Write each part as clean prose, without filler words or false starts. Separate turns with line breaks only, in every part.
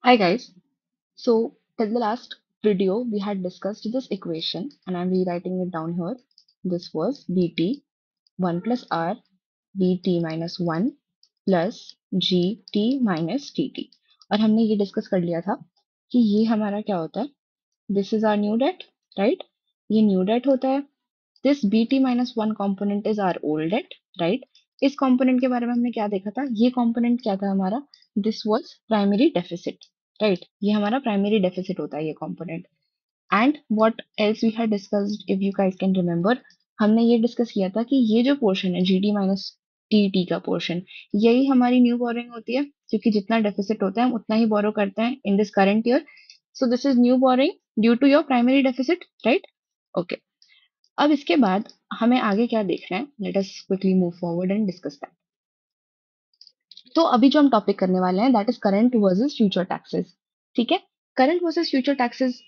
Hi guys. So till the last video we had discussed this equation and I'm rewriting it down here. This was bt 1 plus r bt minus 1 plus gt minus dt और हमने ये discuss कर लिया था कि ये हमारा क्या होता है. This is our new debt, right. ये न्यू डेट होता है. This bt minus one component is our old debt, right. इस कॉम्पोनेंट के बारे में हमने क्या देखा था. ये कॉम्पोनेंट क्या था हमारा. This was primary deficit, right. ये हमारा प्राइमरी डेफिसिट होता है ये component. And what else we had discussed, if you guys can remember, हमने ये डिस्कस किया था कि ये जो पोर्शन है जीडी माइनस टी का पोर्शन, यही हमारी न्यू बोरोइंग होती है क्योंकि जितना डेफिसिट होता है हम उतना ही बोरो करते हैं in this current year. So this is new borrowing due to your primary deficit, right. Okay. अब इसके बाद हमें आगे क्या देखना है. Let us quickly move forward and discuss that. तो अभी जो हम टॉपिक करने वाले हैं that is current versus future taxes. ठीक है. Current versus future taxes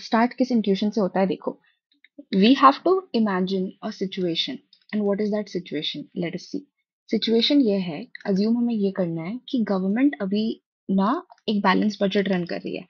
start किस इंट्यूशन से होता है. देखो, we have to imagine a situation and what is that situation. Let us see. Situation ये है, अज्यूम हमें ये करना है कि गवर्नमेंट अभी ना एक बैलेंस बजट रन कर रही है.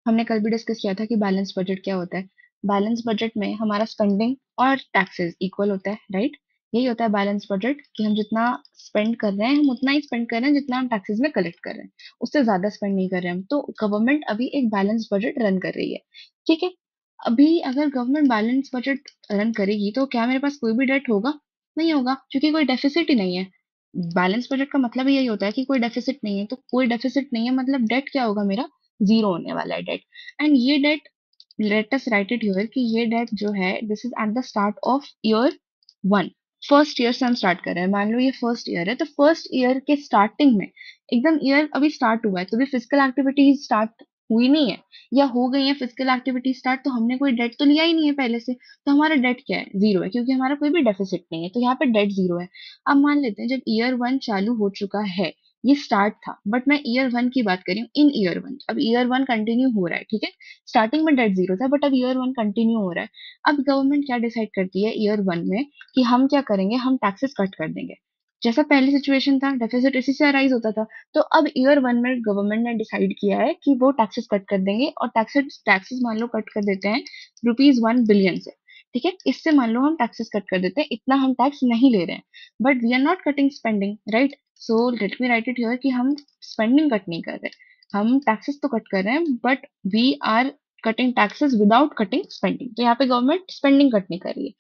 हमने कल भी डिस्कस किया था कि बैलेंस बजट क्या होता है. बैलेंस बजट में हमारा स्पेंडिंग और टैक्सेस इक्वल होता है, राइट. यही होता है बैलेंस बजट कि हम जितना स्पेंड कर रहे हैं हम उतना ही स्पेंड कर रहे हैं जितना हम टैक्सेस में कलेक्ट कर रहे हैं. उससे ज्यादा स्पेंड नहीं कर रहे हैं हम. तो गवर्नमेंट अभी एक बैलेंस बजट रन कर रही है. ठीक है. अभी अगर गवर्नमेंट बैलेंस बजट रन करेगी तो क्या मेरे पास कोई भी डेट होगा. नहीं होगा क्योंकि कोई डेफिसिट ही नहीं है. बैलेंस बजट का मतलब ही यही होता है कि कोई डेफिसिट नहीं है. तो कोई डेफिसिट नहीं है मतलब डेट क्या होगा मेरा. जीरो होने वाला है डेट. एंड ये debt, let us write it here कि ये डेट जो है this is at the start of year one. First year से हम स्टार्ट कर रहे हैं. मान लो ये फर्स्ट ईयर है तो फर्स्ट ईयर के स्टार्टिंग में एकदम ईयर अभी स्टार्ट हुआ है तो भी फिजिकल एक्टिविटीज स्टार्ट हुई नहीं है या हो गई है फिजिकल एक्टिविटी स्टार्ट, तो हमने कोई डेट तो लिया ही नहीं है पहले से. तो हमारा डेट क्या है. जीरो है क्योंकि हमारा कोई भी डेफिसिट नहीं है. तो यहाँ पे डेट जीरो है. अब मान लेते हैं जब ईयर वन चालू हो चुका है, ये स्टार्ट था बट मैं ईयर वन की बात कर रही हूँ. इन ईयर वन अब ईयर वन कंटिन्यू हो रहा है. ठीक है. स्टार्टिंग में डेट जीरो था बट अब ईयर वन कंटिन्यू हो रहा है. अब गवर्नमेंट क्या डिसाइड करती है ईयर वन में कि हम क्या करेंगे, हम टैक्सेस कट कर देंगे. जैसा पहली सिचुएशन था डेफिसिट इसी से अराइज होता था. तो अब ईयर वन में गवर्नमेंट ने डिसाइड किया है कि वो टैक्सेस कट कर देंगे और टैक्सेस टैक्सेस मान लो कट कर देते हैं ₹1 बिलियन से. ठीक है. इससे मान लो हम टैक्सेस कट कर देते हैं, इतना हम टैक्स नहीं ले रहे हैं. But we are not cutting spending, right. So let me write it here कि हम स्पेंडिंग कट नहीं कर रहे. हम टैक्सेस तो कट कर रहे हैं but we are cutting taxes without cutting spending. तो यहाँ पे गवर्नमेंट स्पेंडिंग कट नहीं कर रही है.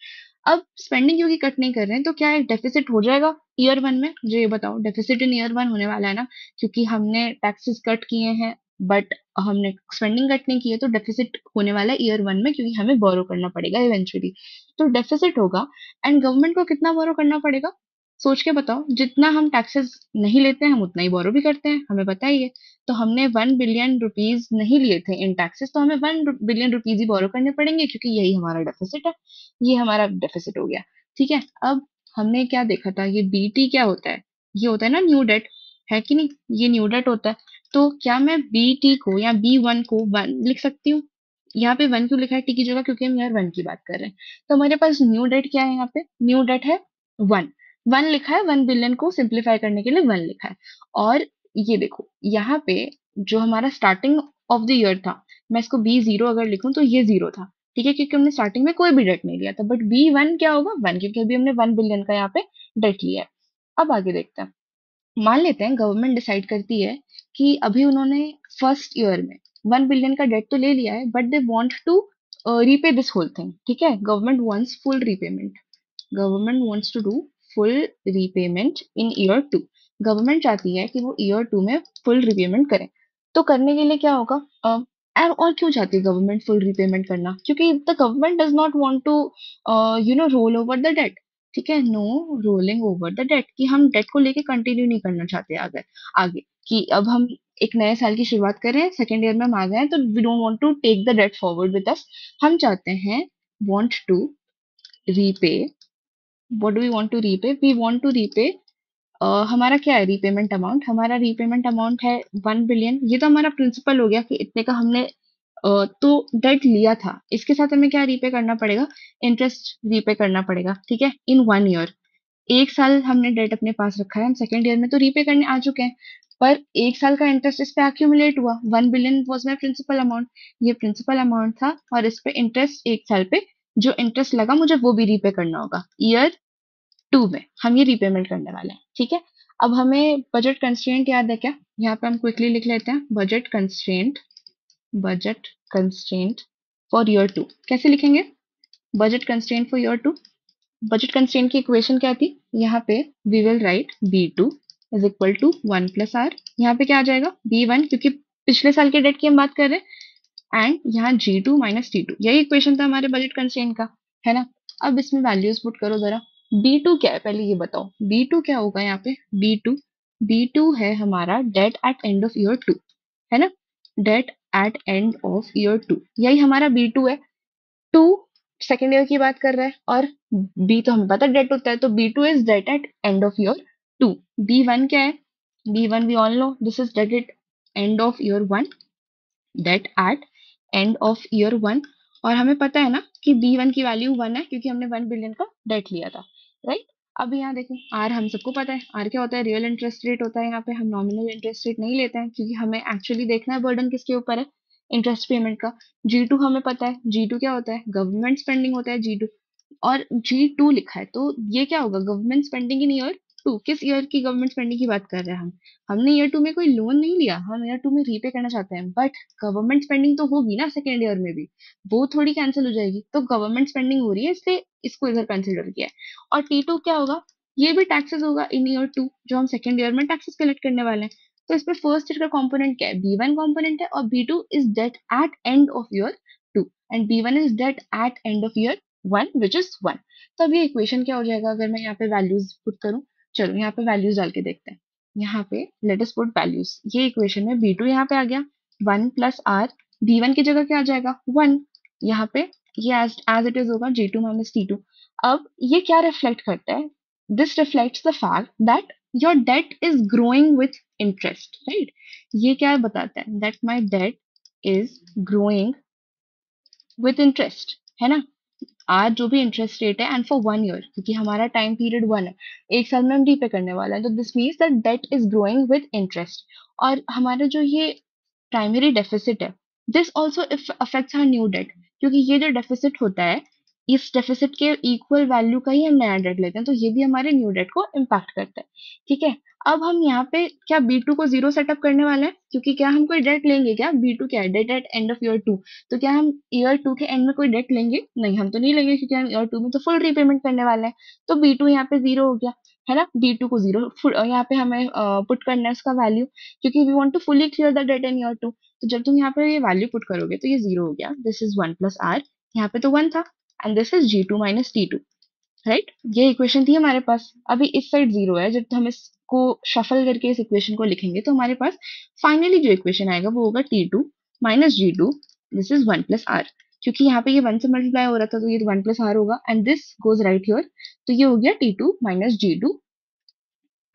अब स्पेंडिंग क्योंकि कट नहीं कर रहे हैं तो क्या एक डेफिसिट हो जाएगा ईयर वन में. मुझे ये बताओ, डेफिसिट इन ईयर वन होने वाला है ना क्योंकि हमने टैक्सेस कट किए हैं बट हमने स्पेंडिंग कट नहीं की है. तो डेफिसिट होने वाला है ईयर वन में क्योंकि हमें बोरो करना पड़ेगा इवेंचुअली. तो डेफिसिट होगा. एंड गवर्नमेंट को कितना बोरो करना पड़ेगा. सोच के बताओ, जितना हम टैक्सेस नहीं लेते हैं हम उतना ही बोरो भी करते हैं, हमें पता ही है. तो हमने ₹1 बिलियन नहीं लिए थे इन टैक्सेस तो हमें ₹1 बिलियन ही बोरो करने पड़ेंगे क्योंकि यही हमारा डेफिसिट है. ये हमारा डेफिसिट हो गया. ठीक है. अब हमने क्या देखा था, ये बीटी क्या होता है. ये होता है ना न्यू डेट, है कि नहीं. ये न्यू डेट होता है. तो क्या मैं बीटी को या बी वन को वन लिख सकती हूँ. यहाँ पे वन क्यों लिखा है टी की जगह, क्योंकि हम यार वन की बात कर रहे हैं. तो हमारे पास न्यू डेट क्या है, यहाँ पे न्यू डेट है वन. वन लिखा है, 1 बिलियन को सिंप्लीफाई करने के लिए वन लिखा है. और ये देखो यहाँ पे जो हमारा स्टार्टिंग ऑफ द ईयर था, मैं इसको बी जीरो अगर लिखूं तो ये जीरो था. ठीक है. क्योंकि हमने स्टार्टिंग में कोई भी डेट नहीं लिया था. बट बी वन क्या होगा, वन, क्योंकि अभी हमने 1 बिलियन का यहाँ पे डेट लिया है. अब आगे देखते हैं. मान लेते हैं गवर्नमेंट डिसाइड करती है कि अभी उन्होंने फर्स्ट ईयर में 1 बिलियन का डेट तो ले लिया है but they want to repay this whole thing. ठीक है. Government wants full repayment. Government wants to do full repayment in year two. Government चाहती है कि वो ईयर टू में फुल रीपेमेंट करें. तो करने के लिए क्या होगा. और क्यों चाहती है गवर्नमेंट फुल रीपेमेंट करना, क्योंकि the government does not want to roll over the debt. ठीक है. No rolling over the debt, कि हम डेट को लेके कंटिन्यू नहीं करना चाहते आगे आगे. कि अब हम एक नए साल की शुरुआत करें, सेकेंड ईयर में हम आ गए हैं तो we don't want to take the debt forward with us. हम चाहते हैं want to repay. What do we want to repay, we want to repay. हमारा क्या है रीपेमेंट अमाउंट, हमारा रीपेमेंट अमाउंट है 1 बिलियन. ये तो हमारा प्रिंसिपल हो गया कि इतने का हमने तो डेट लिया था. इसके साथ हमें क्या रीपे करना पड़ेगा, इंटरेस्ट रीपे करना पड़ेगा. ठीक है. इन 1 ईयर, एक साल हमने डेट अपने पास रखा है, हम सेकेंड ईयर में तो रीपे करने आ चुके हैं. पर 1 साल का इंटरेस्ट इस पे एक्यूमुलेट हुआ। 1 billion was my principal amount, ये प्रिंसिपल अमाउंट था और इस पे इंटरेस्ट 1 साल पे जो इंटरेस्ट लगा मुझे वो भी रीपे करना होगा। ईयर 2 में हम ये रीपेमेंट करने वाले हैं। ठीक है, अब हमें बजट कंस्ट्रेंट याद है क्या? यहाँ पे हम क्विकली लिख लेते हैं बजट कंस्ट्रेंट फॉर ईयर 2। कैसे लिखेंगे budget constraint for year 2? Budget constraint की इक्वेशन क्या थी? यहाँ पे we will write B2 is equal to 1 + R। यहाँ पे क्या आ जाएगा B1, क्योंकि पिछले साल के डेट की हम बात कर रहे हैं, एंड यहाँ G2 - T2। यही इक्वेशन था हमारे बजट कंस्ट्रेंट का, है ना? अब इसमें वैल्यूज पुट करो जरा। B2 क्या है पहले ये बताओ, B2 क्या होगा यहाँ पे? B2 है हमारा debt at end of year 2, है ना? Debt at end of year 2, यही हमारा B2 है। 2 सेकेंड ईयर की बात कर रहा है और बी तो हमें पता डेट होता है, तो B2 is debt at end of year 2। B1 क्या है? B1 we all know this is debt at end of year 1, debt at end of year 1। और हमें पता है ना कि B1 की वैल्यू 1 है क्योंकि हमने 1 बिलियन का डेट लिया था, राइट? अब यहाँ देखो आर हम सबको पता है, आर क्या होता है? रियल इंटरेस्ट रेट होता है। यहाँ पे हम नॉमिनल इंटरेस्ट रेट नहीं लेते हैं क्योंकि हमें एक्चुअली देखना है बर्डन किसके ऊपर है, इंटरेस्ट पेमेंट का। G2 हमें पता है, G2 क्या होता है? गवर्नमेंट स्पेंडिंग होता है G2, और G2 लिखा है तो ये क्या होगा? गवर्नमेंट स्पेंडिंग इन ईयर 2। किस ईयर की गवर्नमेंट स्पेंडिंग की बात कर रहे हैं हम? हमने ईयर 2 में कोई लोन नहीं लिया, हम ईयर 2 में रीपे करना चाहते हैं, बट गवर्नमेंट स्पेंडिंग तो होगी ना सेकेंड ईयर में भी, वो थोड़ी कैंसिल हो जाएगी। तो गवर्नमेंट स्पेंडिंग हो रही है इसलिए इसको इधर कंसिडर किया है। और T2 क्या होगा? ये भी टैक्सेस होगा इन ईयर 2, जो हम सेकेंड ईयर में टैक्सेस कलेक्ट करने वाले हैं। तो इसमें फर्स्ट ईयर का कंपोनेंट क्या है? B1 कंपोनेंट है, और B2 is debt at end of year 2, and B1 is debt at end of year 1 which is 1। तो अब ये इक्वेशन क्या हो जाएगा अगर मैं यहाँ पे वैल्यूज पुट करूँ? चलो यहाँ पे वैल्यूज डाल के देखते हैं। यहाँ पे लेट अस पुट वैल्यूज। ये इक्वेशन में B2 यहाँ पे आ गया 1 + R। B1 की जगह क्या आ जाएगा? 1। यहाँ पे ये एज इट इज होगा G2 - T2। अब ये क्या रिफ्लेक्ट करता है? This reflects the fact that your debt is growing with interest, right? ये क्या बताता है? That my debt is growing with interest, है ना? आज जो भी इंटरेस्ट रेट है, एंड फॉर 1 ईयर, क्योंकि हमारा टाइम पीरियड 1 है, 1 साल में हम रीपे करने वाला है, तो this means that debt is growing with interest. और हमारा जो ये प्राइमरी डेफिसिट है, this also affects our new debt, क्योंकि ये जो डेफिसिट होता है, इस डेफिसिट के इक्वल वैल्यू का ही हम नया डेट लेते हैं, तो ये भी हमारे न्यू डेट को इम्पैक्ट करता है। ठीक है, अब हम यहाँ पे क्या B2 को 0 सेटअप करने वाले हैं? क्योंकि क्या हम कोई डेट लेंगे क्या? B2 क्या है? Debt at end of year 2। तो क्या हम ईयर 2 के एंड में कोई डेट लेंगे? नहीं, हम तो नहीं लेंगे क्योंकि हम ईयर 2 में तो फुल रीपेमेंट करने वाले हैं। तो B2 यहाँ पे 0 हो गया, है ना? B2 को 0 यहाँ पे हमें पुट करना है उसका वैल्यू, क्योंकि we want to fully clear the debt in year 2। तो जब तुम यहाँ पे ये वैल्यू पुट करोगे तो ये 0 हो गया। दिस इज 1 + R, यहाँ पे तो 1 था, and this is G2 - T2, right? ये इक्वेशन थी हमारे पास। अभी इस साइड 0 है, जब हम इसको शफल करके इस इक्वेशन को लिखेंगे तो हमारे पास फाइनली जो इक्वेशन आएगा वो होगा T2 - G2, this is 1 + R। क्योंकि यहाँ पे ये 1 से मल्टीप्लाई हो रहा था तो ये 1 + R होगा, and this goes right here. तो ये हो गया T2 - G2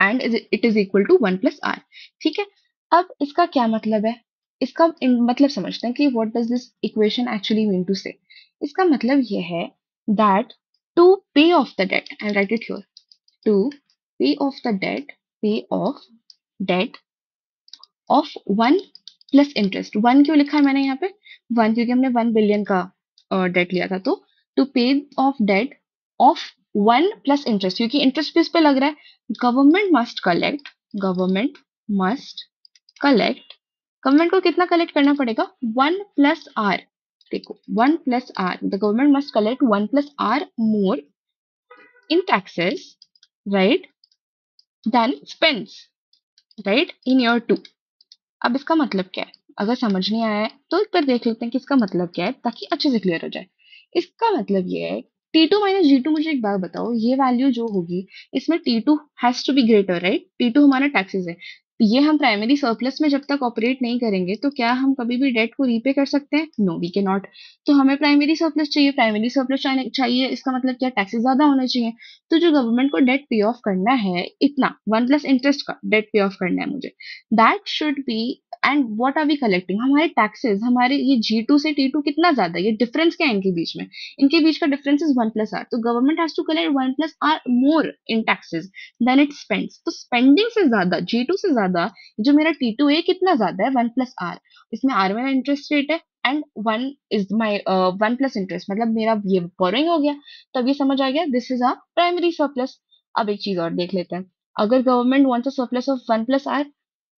and it is equal to 1 + R। ठीक है, अब इसका क्या मतलब है? इसका मतलब समझते हैं कि what does this equation actually mean to say. इसका मतलब ये है that to pay off the debt, I write it here, to pay off the debt, pay off debt of 1 + interest. 1 क्यों लिखा है मैंने यहाँ पे? 1 क्योंकि हमने 1 बिलियन का डेट लिया था। तो to pay off debt of 1 + interest, क्योंकि इंटरेस्ट भी इस पे लग रहा है। गवर्नमेंट मस्ट कलेक्ट गवर्नमेंट को कितना कलेक्ट करना पड़ेगा? 1 + R। देखो 1 + R, the government must collect 1 + R more in taxes, right, then spends, right, in year 2। अब इसका मतलब क्या है? अगर समझ नहीं आया है तो इस पर देख लेते हैं कि इसका मतलब क्या है, ताकि अच्छे से क्लियर हो जाए। इसका मतलब ये है, T2 - G2, मुझे एक बात बताओ, ये वैल्यू जो होगी इसमें T2 has to be greater, right? T2 हमारा टैक्सेस है। ये हम प्राइमरी सरप्लस में जब तक ऑपरेट नहीं करेंगे तो क्या हम कभी भी डेट को रीपे कर सकते हैं? No, we can not. तो हमें प्राइमरी सरप्लस चाहिए, प्राइमरी सरप्लस चाहिए, इसका मतलब क्या? टैक्सेस ज्यादा होने चाहिए। तो जो गवर्नमेंट को डेट पे ऑफ करना है, इतना 1 + इंटरेस्ट का डेट पे ऑफ करना है मुझे, that should be, and what are we collecting? हमारे टैक्सेस, हमारे ये G2 से T2 कितना ज्यादा है? ये डिफरेंस क्या है इनके बीच में? इनके बीच का डिफरेंस इज 1 + R। तो government has to collect 1 + R more in taxes then it spends. तो स्पेंडिंग से ज्यादा, G2 से ज्यादा, जो मेरा T2 है कितना ज्यादा है, 1+R। इसमें R मेरा इंटरेस्ट रेट है एंड 1 प्लस इंटरेस्ट, मतलब मेरा ये बोरोइंग हो गया। तब ये समझ आ गया this is a primary surplus. अब एक चीज और देख लेते हैं, अगर government wants a surplus of 1+R,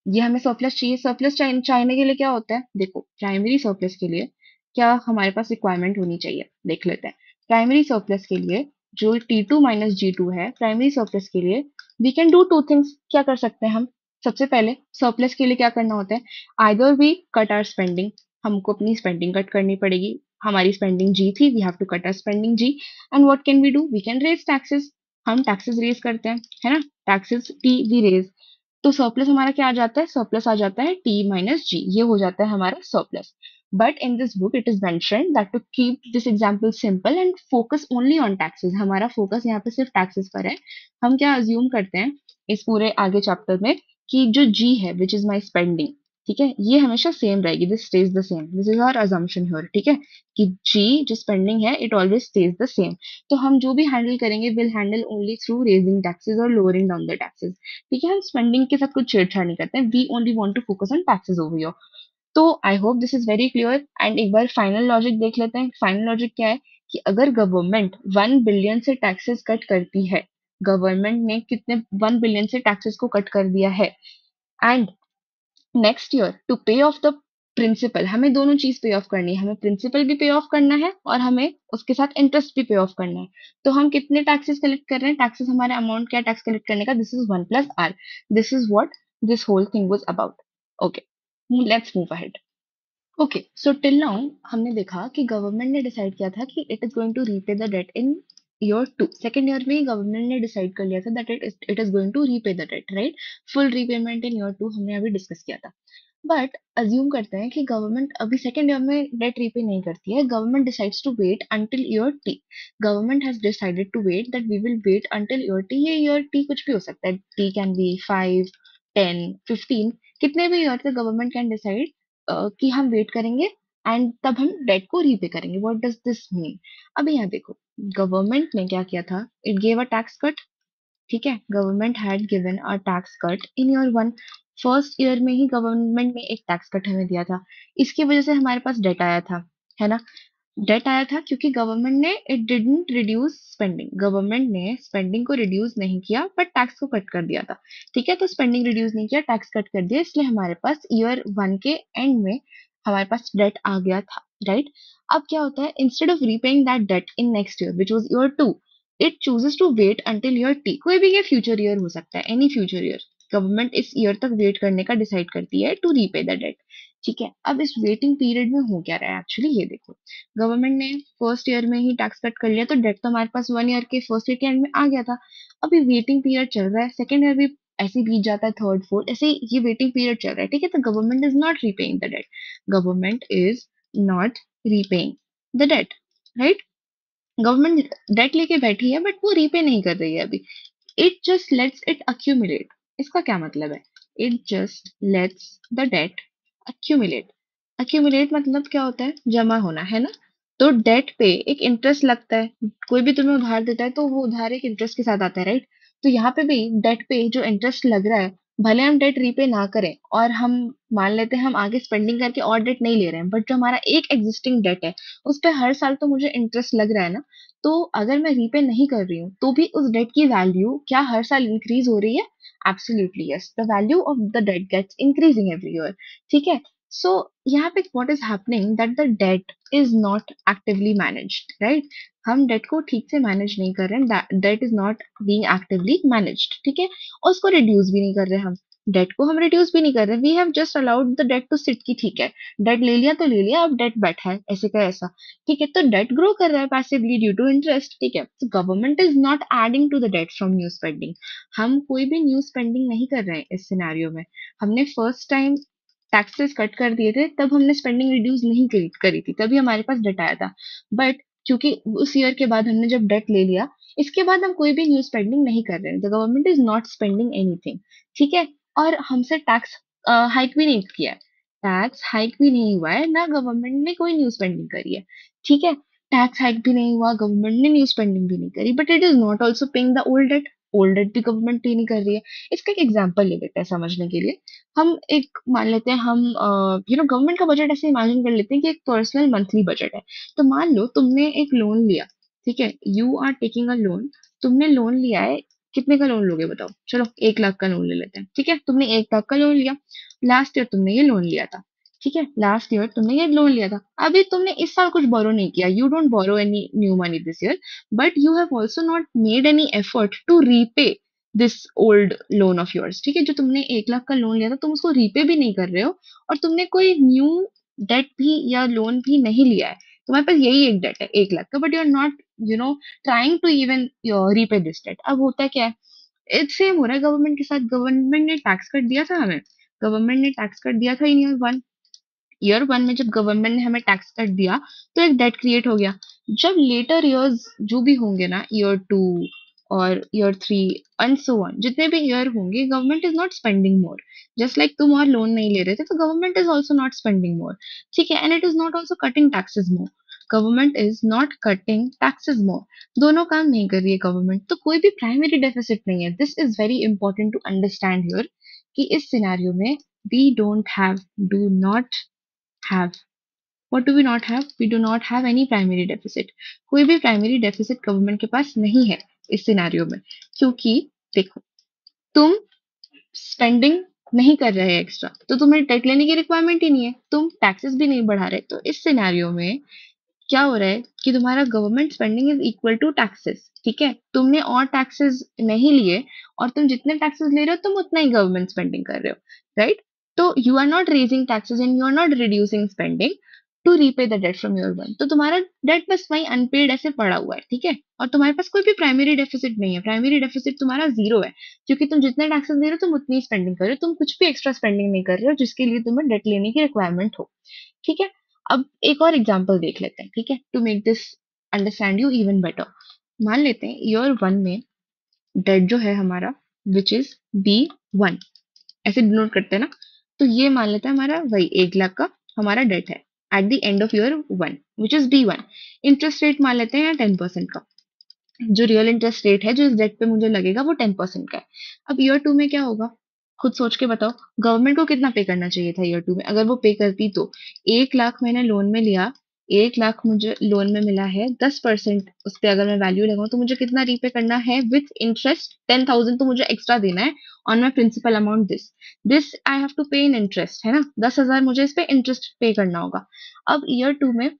ये हमें सरप्लस चाहिए। सरप्लस चाहने के लिए क्या होता है, देखो प्राइमरी सरप्लस के लिए क्या हमारे पास रिक्वायरमेंट होनी चाहिए, देख लेते हैं। प्राइमरी सरप्लस के लिए जो T2 माइनस G2 है, प्राइमरी सरप्लस के लिए we can do two things. क्या कर सकते हैं हम, सबसे पहले सरप्लस के लिए क्या करना होता है, either we cut our spending, हमको अपनी स्पेंडिंग कट करनी पड़ेगी। हमारी स्पेंडिंग जी थी, we have to cut our spending G. And what can we do, we can raise taxes, हम टैक्सेस रेज करते हैं, है ना, टैक्सेस टी वी रेज। तो सरप्लस हमारा क्या आ जाता है, सरप्लस आ जाता है T माइनस जी, ये हो जाता है हमारा surplus. But in this book it is mentioned that to keep this example simple and focus only on taxes, हमारा फोकस यहाँ पे सिर्फ टैक्सेस पर है। हम क्या अज्यूम करते हैं इस पूरे आगे चैप्टर में कि जो G है विच इज माई स्पेंडिंग, ठीक है, ये हमेशा सेम रहेगी, this stays the same, this is our assumption here, ठीक है, कि G जो स्पेंडिंग है it always stays the same. तो हम जो भी हैंडल करेंगे will handle only through raising taxes और लोअरिंग डाउन द टैक्सेस, ठीक है, हम स्पेंडिंग के साथ कुछ छेड़छाड़ नहीं करते हैं, we only want to focus on taxes over here. तो I hope this is very clear. And एक बार फाइनल लॉजिक देख लेते हैं। फाइनल लॉजिक क्या है कि अगर गवर्नमेंट 1 बिलियन से टैक्सेस कट करती है, गवर्नमेंट ने कितने 1 बिलियन से टैक्सेस को कट कर दिया है, and next year to pay off the principal, हमें दोनों चीज पे ऑफ करनी है, हमें प्रिंसिपल भी पे ऑफ करना है और हमें उसके साथ इंटरेस्ट भी पे ऑफ करना है। तो हम कितने टैक्सेस कलेक्ट कर रहे हैं, टैक्सेस हमारे अमाउंट क्या टैक्स कलेक्ट करने का, this is 1+R। This is what this whole thing was about. Okay, let's move ahead. Okay, so till now हमने देखा कि गवर्नमेंट ने डिसाइड किया था कि it is going to repay the debt in year 2। Second year में ही government ने डिसाइड कर लिया था that it is going to repay the debt, right. Full repayment in year 2 हमने अभी डिस्कस किया था। बट अज्यूम करते हैं कि गवर्नमेंट अभी सेकेंड ईयर में डेट रीपे नहीं करती है, government decides to wait until year 3। Government has decided to wait that we will wait until year 3। ये ईयर 3 कुछ भी हो सकता है, टी कैन बी 5, 10, 15, कितने भी ईयर तक गवर्नमेंट कैन डिसाइड कि हम वेट करेंगे एंड तब हम डेट को रीपे करेंगे। व्हाट डज दिस मीन, अभी यहाँ देखो, गवर्नमेंट ने क्या किया था, it gave a tax cut, ठीक है, government had given a tax cut in year 1। First year में ही गवर्नमेंट ने एक टैक्स कट हमें दिया था, इसकी वजह से हमारे पास डेट आया था, है ना। डेट आया था क्योंकि गवर्नमेंट ने it didn't reduce spending, government ने स्पेंडिंग को रिड्यूस नहीं किया बट टैक्स को कट कर दिया था, ठीक है। तो स्पेंडिंग रिड्यूस नहीं किया, टैक्स कट कर दिया, इसलिए हमारे पास ईयर 1 के एंड में हमारे पास डेट आ गया था, राइट। अब क्या होता है, instead of repaying that debt in next year which was year 2, it chooses to wait until year 3। कोई भी ये फ्यूचर ईयर हो सकता है, एनी फ्यूचर ईयर, गवर्नमेंट इस ईयर तक वेट करने का डिसाइड करती है टू रीपे द डेट, ठीक है। अब इस वेटिंग पीरियड में हो क्या रहा है एक्चुअली, ये देखो, गवर्नमेंट ने फर्स्ट ईयर में ही टैक्स कट कर लिया तो डेट तो हमारे पास 1 ईयर के फर्स्ट ईयर के एंड में आ गया था। अभी वेटिंग पीरियड चल रहा है, सेकेंड ईयर भी ऐसे ही बीत जाता है, थर्ड फोर्थ ऐसे ही ये वेटिंग पीरियड चल रहा है, ठीक है। तो government is not repaying the debt, government is not repaying the debt, right. Government debt लेके बैठी है बट वो रीपे नहीं कर रही है अभी, it just lets it accumulate. इसका क्या मतलब है, it just lets the debt accumulate. Accumulate मतलब क्या होता है, जमा होना, है ना। तो डेट पे एक इंटरेस्ट लगता है, कोई भी तुम्हें उधार देता है तो वो उधार एक इंटरेस्ट के साथ आता है, राइट। तो यहाँ पे भी डेट पे जो इंटरेस्ट लग रहा है, भले हम डेट रीपे ना करें और हम मान लेते हैं हम आगे स्पेंडिंग करके और डेट नहीं ले रहे हैं, बट जो हमारा एक एग्जिस्टिंग डेट है उस पे हर साल तो मुझे इंटरेस्ट लग रहा है ना। तो अगर मैं रीपे नहीं कर रही हूँ तो भी उस डेट की वैल्यू क्या हर साल इंक्रीज हो रही है, absolutely yes, the value of the debt gets increasing every year, ठीक है। सो यहाँ पे what is happening that the debt is not actively managed, right. हम डेट को ठीक से मैनेज नहीं कर रहे हैं, debt is not being actively managed, ठीक है। और उसको रिड्यूस भी नहीं कर रहे हम, डेट को हम रिड्यूस भी नहीं कर रहे, we have just allowed the debt to sit, की ठीक है, डेट ले लिया तो ले लिया, अब डेट बैठा है ऐसे का ऐसा, ठीक है। तो डेट ग्रो कर रहा है पैसिवली ड्यू टू इंटरेस्ट, ठीक है। तो government is not adding to the debt from new spending, हम कोई भी न्यू स्पेंडिंग नहीं कर रहे हैं इस सिनेरियो में। हमने फर्स्ट टाइम टैक्सेस कट कर दिए थे तब हमने स्पेंडिंग रिड्यूस नहीं करी थी, तभी हमारे पास डेट आया था। बट क्योंकि उस ईयर के बाद हमने जब डेट ले लिया, इसके बाद हम कोई भी न्यू स्पेंडिंग नहीं कर रहे हैं, the government is not spending anything, ठीक है। और हमसे टैक्स हाइक भी नहीं किया है, टैक्स हाइक भी नहीं हुआ है ना, गवर्नमेंट ने कोई न्यू स्पेंडिंग करी है, ठीक है। टैक्स हाइक भी नहीं हुआ, गवर्नमेंट ने न्यू स्पेंडिंग भी नहीं करी, but it is not also paying the old debt. Old debt भी गवर्नमेंट पे नहीं कर रही है। इसका एक एग्जांपल ले लेते हैं समझने के लिए। हम एक मान लेते हैं, हम गवर्नमेंट का बजट ऐसे इमेजिन कर लेते हैं कि एक पर्सनल मंथली बजट है। तो मान लो तुमने एक लोन लिया, ठीक है, you are taking a loan. तुमने लोन लिया है, कितने का लोन लोगे बताओ? चलो 1 लाख का लोन ले लेते हैं, ठीक है। तुमने 1 लाख का लोन लिया, लास्ट ईयर तुमने ये लोन लिया था, ठीक है, लास्ट ईयर तुमने ये लोन लिया था। अभी तुमने इस साल कुछ बोरो नहीं किया, you don't borrow any new money this year, but you have also not made any effort to repay this old loan of yours, ठीक है। जो तुमने 1 लाख का लोन लिया था, तुम उसको रीपे भी नहीं कर रहे हो, और तुमने कोई न्यू डेट भी या लोन भी नहीं लिया है। तुम्हारे पास यही एक डेट है 1 लाख का, but you are not trying to even repay this debt. अब होता क्या है, सेम हो रहा है गवर्नमेंट के साथ। गवर्नमेंट ने टैक्स कट दिया था हमें, गवर्नमेंट ने टैक्स कट दिया था इन ईयर 1 में। जब गवर्नमेंट ने हमें टैक्स कट दिया तो एक डेट क्रिएट हो गया। जब लेटर ईयर्स जो भी होंगे ना, ईयर 2 और ईयर 3 एंड सो ऑन, जितने भी ईयर होंगे, government is not spending more. Just like तुम और लोन नहीं ले रहे थे, तो government is also not spending more, ठीक है। And it is not also cutting taxes more, government is not cutting taxes more. दोनों काम नहीं कर रही है गवर्नमेंट, तो कोई भी प्राइमरी डेफिसिट नहीं है। This is very important to understand here कि इस सिनेरियो में we don't have, do not have, what do we not have? We do not have any primary deficit. कोई भी प्राइमरी डेफिसिट गवर्नमेंट के पास नहीं है इस सिनेरियो में, क्योंकि देखो, तुम स्पेंडिंग नहीं कर रहे एक्स्ट्रा, तो तुम्हें डेट लेने की रिक्वायरमेंट ही नहीं है, तुम टैक्सेस भी नहीं बढ़ा रहे। तो इस सिनेरियो में क्या हो रहा है कि तुम्हारा government spending is equal to taxes, ठीक है। तुमने और टैक्सेस नहीं लिए, और तुम जितने टैक्सेस ले रहे हो, तुम उतना ही गवर्नमेंट स्पेंडिंग कर रहे हो, राइट। तो you are not raising taxes and you are not reducing spending to repay the debt from your one. तो तुम्हारा डेट बस वही अनपेड ऐसे पड़ा हुआ है, ठीक है। और तुम्हारे पास कोई भी प्राइमरी डेफिसिट नहीं है, प्राइमरी डेफिसिट तुम्हारा जीरो है, क्योंकि तुम जितने टैक्सेस दे रहे हो तुम उतनी स्पेंडिंग कर रहे हो, तुम कुछ भी एक्स्ट्रा स्पेंडिंग नहीं कर रहे हो जिसके लिए तुम्हें डेट लेने की रिक्वायरमेंट हो, ठीक है। अब एक और एग्जांपल देख लेते हैं, ठीक है, to make this understand you even better. मान लेते हैं ईयर 1 में डेट जो है हमारा, विच इज B1, ऐसे डिनोट करते हैं ना। तो ये मान लेते हैं हमारा वही 1 लाख का हमारा डेट है eight the end of year 1, which is B1। Interest rate मान लेते हैं 10% का। जो रियल इंटरेस्ट रेट है जो इस डेट पे मुझे लगेगा वो 10% का है। अब ईयर 2 में क्या होगा, खुद सोच के बताओ। गवर्नमेंट को कितना पे करना चाहिए था ईयर 2 में, अगर वो पे करती तो? 1 लाख मैंने लोन में लिया, 1 लाख मुझे लोन में मिला है, 10% उस पर अगर मैं वैल्यू लगाऊं तो मुझे कितना रीपे करना है विथ इंटरेस्ट? 10,000 तो मुझे एक्स्ट्रा देना है on my principal amount. This this I have to pay in interest, है ना। 10,000 मुझे इस पे इंटरेस्ट पे करना होगा। अब ईयर 2 में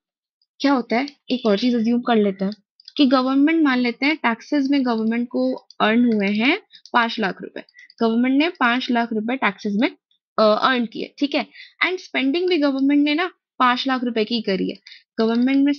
क्या होता है, एक और चीज अज्यूम कर लेते हैं कि गवर्नमेंट, मान लेते हैं टैक्सेस में गवर्नमेंट को अर्न हुए हैं 5 लाख रुपए। गवर्नमेंट ने 5 लाख रुपए टैक्सेस में अर्न किए, ठीक है। एंड स्पेंडिंग भी गवर्नमेंट ने ना 5 लाख रुपए की करी है। गवर्नमेंट ने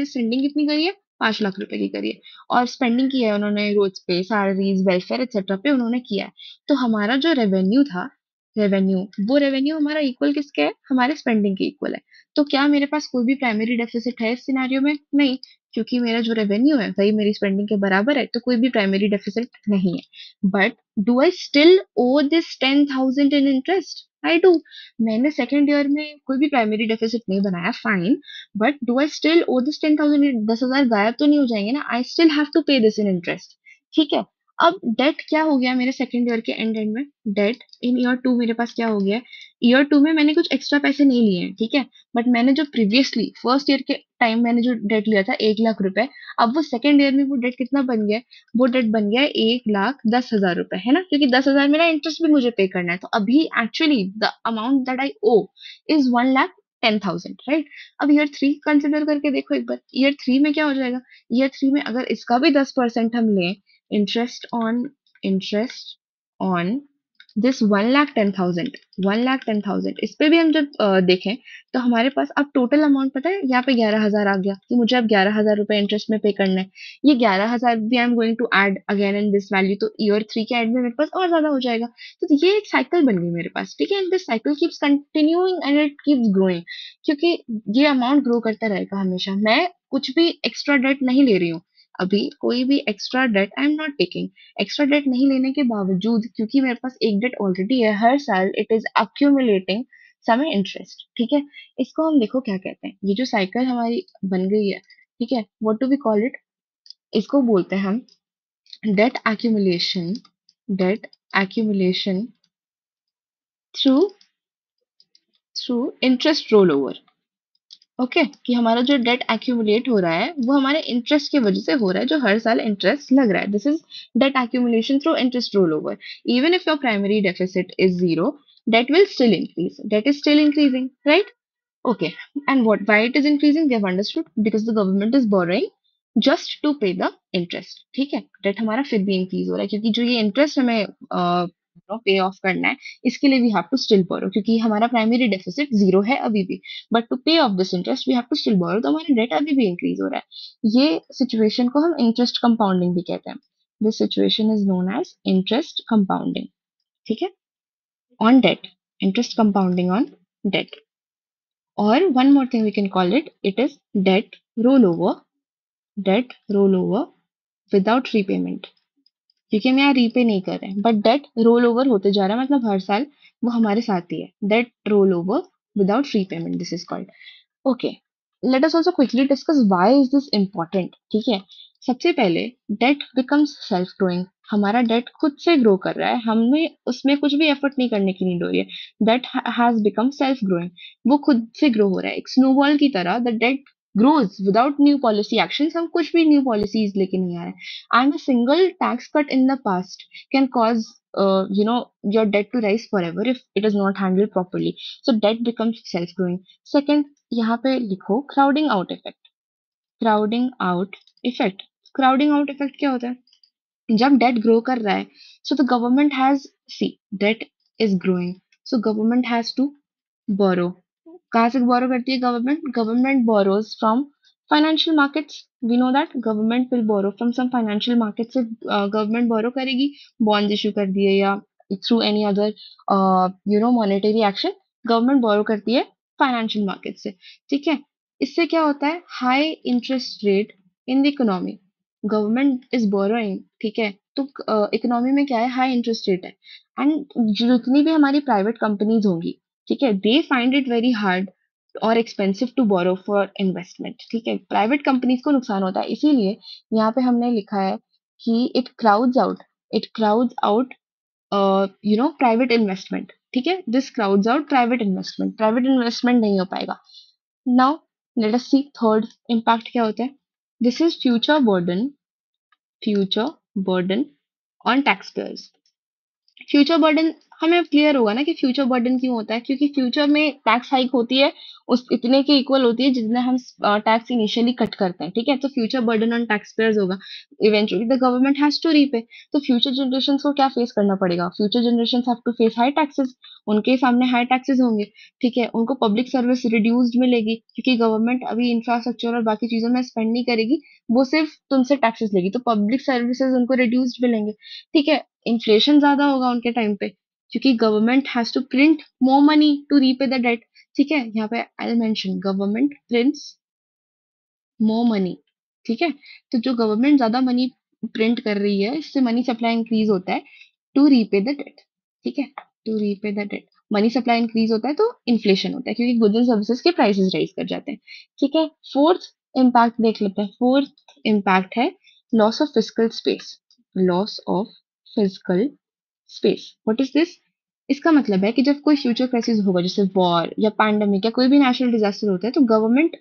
स्पेंडिंग कितनी करी है? 5 लाख रुपए की करी है। और स्पेंडिंग की है उन्होंने रोड्स पे, सैलरीज, वेलफेयर एक्सेट्रा पे उन्होंने किया है। तो हमारा जो रेवेन्यू था, रेवेन्यू, वो रेवेन्यू हमारा इक्वल किसके है? हमारे स्पेंडिंग के इक्वल है। तो क्या मेरे पास कोई भी प्राइमरी डेफिसिट है इस सिनेरियो में? नहीं, क्योंकि मेरा जो रेवेन्यू है वही मेरी स्पेंडिंग के बराबर है, तो कोई भी प्राइमरी डेफिसिट नहीं है। But do I still owe this 10,000 in interest? I do. मैंने सेकेंड ईयर में कोई भी प्राइमरी डेफिसिट नहीं बनाया, fine, but do I still owe this 10,000? 10,000 गायब तो नहीं हो जाएंगे ना, I still have to pay this in interest, ठीक है। अब डेट क्या हो गया मेरे सेकेंड ईयर के एंड में? डेट इन ईयर 2 मेरे पास क्या हो गया? ईयर 2 में मैंने कुछ एक्स्ट्रा पैसे नहीं लिए हैं, ठीक है, बट मैंने जो प्रीवियसली फर्स्ट ईयर के टाइम मैंने जो डेट लिया था 1 लाख रुपए, अब वो सेकेंड ईयर में वो डेट कितना बन गया है? वो डेट बन गया है 1,10,000 रुपए, है ना, क्योंकि 10,000 मेरा इंटरेस्ट भी मुझे पे करना है। तो अभी actually the amount that I owe is 1,10,000, right. अब ईयर 3 कंसिडर करके देखो एक बार, ईयर 3 में क्या हो जाएगा? ईयर 3 में अगर इसका भी 10% हम लें, इंटरेस्ट ऑन दिस 1,10,000, 1,10,000, इस पे भी हम जब देखें, तो हमारे पास अब टोटल अमाउंट पता है, यहाँ पे 11,000 आ गया कि मुझे अब 11,000 रुपए इंटरेस्ट में पे करना है। ये 11,000 भी I am going to add again in this value, तो ईयर 3 के एंड में मेरे पास और ज्यादा हो जाएगा। तो ये एक साइकिल बन गई मेरे पास, ठीक है। And this cycle keeps continuing and it keeps growing, क्योंकि ये अमाउंट ग्रो करता रहेगा हमेशा। मैं कुछ भी एक्स्ट्रा डेट नहीं ले रही हूँ, अभी कोई भी extra debt I am not taking. Extra debt नहीं लेने के बावजूद, क्योंकि मेरे पास एक डेट ऑलरेडी है, हर साल इट इज अक्यूमुलेटिंग समय इंटरेस्ट, ठीक है। इसको हम देखो क्या कहते हैं, ये जो साइकिल हमारी बन गई है, ठीक है, what do we call it? इसको बोलते हैं हम debt accumulation, debt accumulation through interest rollover. Okay कि हमारा जो डेट एक्यूमुलेट हो रहा है वो हमारे इंटरेस्ट की वजह से हो रहा है, जो हर साल इंटरेस्ट लग रहा है. This is debt accumulation through interest roll over. Even if your primary deficit is zero, debt will still increase. Debt is still increasing, right? Okay. And what why it is increasing? We have understood because the government is borrowing just to pay the interest. ठीक है, date हमारा फिर भी increase हो रहा है क्योंकि जो ये इंटरेस्ट हमें पे ऑफ करना है, इसके लिए we have to still borrow, क्योंकि हमारा प्राइमरी डेफिसिट जीरो है अभी भी. But to pay off this interest we have to still borrow, तो हमारा डेट अभी भी इंक्रीज हो रहा है. ये सिचुएशन को हम इंटरेस्ट कंपाउंडिंग भी कहते हैं. This situation is known as interest compounding. ठीक है, on debt, interest compounding on debt. Or one more thing we can call it, it is debt rollover without repayment. क्योंकि हम यहाँ रीपे नहीं कर रहे हैं बट डेट रोल ओवर होते जा रहा है, मतलब हर साल वो हमारे साथ ही है. Debt roll over without repayment, this is called. Okay, let us also quickly discuss why is this important. ठीक है, सबसे पहले डेट बिकम्स सेल्फ ग्रोइंग. हमारा डेट खुद से ग्रो कर रहा है, हमें उसमें कुछ भी एफर्ट नहीं करने की नीड हो रही है. Debt has become self growing. वो खुद से ग्रो हो रहा है एक स्नोबॉल की तरह. The debt grows without new policy action. हम कुछ भी न्यू पॉलिसीज लेके नहीं आ रहे हैं. And a single tax cut in the past can cause your debt to rise forever if it is not handled properly. So debt becomes self growing. Second, यहाँ पे लिखो crowding out effect. Crowding out effect. Crowding out effect क्या होता है? जब debt grow कर रहा है, so the government has, see debt is growing, so government has to borrow. कहाँ से बोरो करती है government? Government borrows from financial markets. We know that government will borrow from some financial market. से government borrow करेगी, bond issue कर दिए या through any other monetary action, government बोरो करती है फाइनेंशियल मार्केट से. ठीक है, इससे क्या होता है? High interest rate in the economy. Government is borrowing, ठीक है, तो इकोनॉमी में क्या है? हाई इंटरेस्ट रेट है. एंड जितनी भी हमारी प्राइवेट कंपनीज होंगी, ठीक है, they find it very hard और expensive to borrow for investment. ठीक है, प्राइवेट कंपनीज को नुकसान होता है. इसीलिए यहाँ पे हमने लिखा है कि it crowds out private investment. ठीक है, this crowds out private investment. Private investment नहीं हो पाएगा. नाउ लेट अस सी थर्ड इम्पैक्ट क्या होता है. This is future burden on tax pairs. Future burden हमें क्लियर होगा ना कि फ्यूचर बर्डन क्यों होता है, क्योंकि फ्यूचर में टैक्स हाइक होती है उस इतने के इक्वल होती है जितने हम टैक्स इनिशियली कट करते हैं. ठीक है, तो future burden on tax payers होगा. Eventually the government has to repay. तो फ्यूचर जनरेशन को क्या फेस करना पड़ेगा? Future generation have to face high taxes. उनके सामने हाई टैक्सेस होंगे. ठीक है, उनको पब्लिक सर्विस रिड्यूस्ड मिलेगी क्योंकि गवर्नमेंट अभी इंफ्रास्ट्रक्चर और बाकी चीजों में स्पेंड नहीं करेगी, वो सिर्फ तुमसे टैक्सेस लेगी, तो पब्लिक सर्विसेज उनको रिड्यूस्ड मिलेंगे. ठीक है, इन्फ्लेशन ज्यादा होगा उनके टाइम पे क्योंकि government has to print more money to repay the debt. ठीक है, यहाँ पे I mention government prints more money. ठीक है, तो जो गवर्नमेंट ज्यादा मनी प्रिंट कर रही है, इससे मनी सप्लाई इंक्रीज होता है टू रीपे द डेट. ठीक है, to repay the debt. Money supply increase होता है तो इन्फ्लेशन होता है क्योंकि गुड्स एंड सर्विसेज के प्राइसेस राइज कर जाते हैं. ठीक है, फोर्थ इम्पैक्ट देख लेते हैं. फोर्थ इम्पैक्ट है loss of physical space. Loss of physical space. What is this? इसका मतलब है कि जब कोई फ्यूचर क्राइसिस होगा, जैसे वॉर या पैंडेमिक या कोई भी नेचुरल डिजास्टर होता है, तो government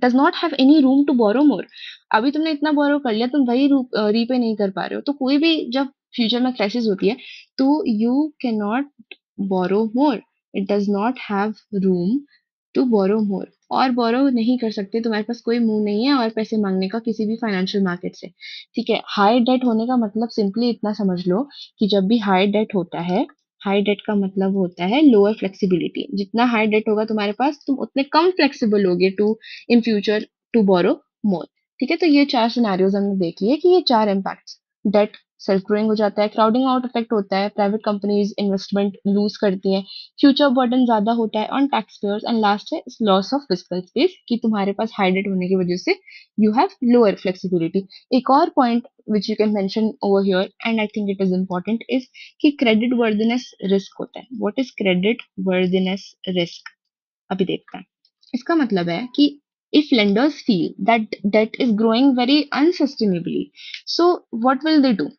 does not have any room to borrow more. अभी तुमने इतना बोरो कर लिया, तुम वही रीपे नहीं कर पा रहे हो, तो कोई भी जब फ्यूचर में क्राइसिस होती है तो you can not borrow more. It does not have room to borrow more. और बोरो नहीं कर सकते, तुम्हारे पास कोई मुंह नहीं है और पैसे मांगने का किसी भी फाइनेंशियल मार्केट से. ठीक है, हाई डेट होने का मतलब सिंपली इतना समझ लो कि जब भी हाई डेट होता है, हाई डेट का मतलब होता है लोअर फ्लेक्सिबिलिटी. जितना हाई डेट होगा तुम्हारे पास, तुम उतने कम फ्लेक्सिबल होगे to in future to borrow more. ठीक है, तो ये चार सिनेरियोज हमने देख लिए कि ये चार इम्पैक्ट्स. डेट सेल्फ ग्रोइंग हो जाता है, क्राउडिंग आउट इफेक्ट होता है, प्राइवेट कंपनीज इन्वेस्टमेंट लूज करती हैं, फ्यूचर बर्डन ज्यादा होता है on tax pairs, and last है लॉस ऑफ फिजिकल स्पेस कि तुम्हारे पास हाई डेट होने की वजह से यू हैव लोअर फ्लेक्सिबिलिटी. एक और point which you can mention over here and I think it is important is कि क्रेडिट वर्दिनेस रिस्क होता है. What is credit worthiness risk? अभी देखते हैं. इसका मतलब है कि if lenders feel that debt is growing very unsustainably, so what will they do?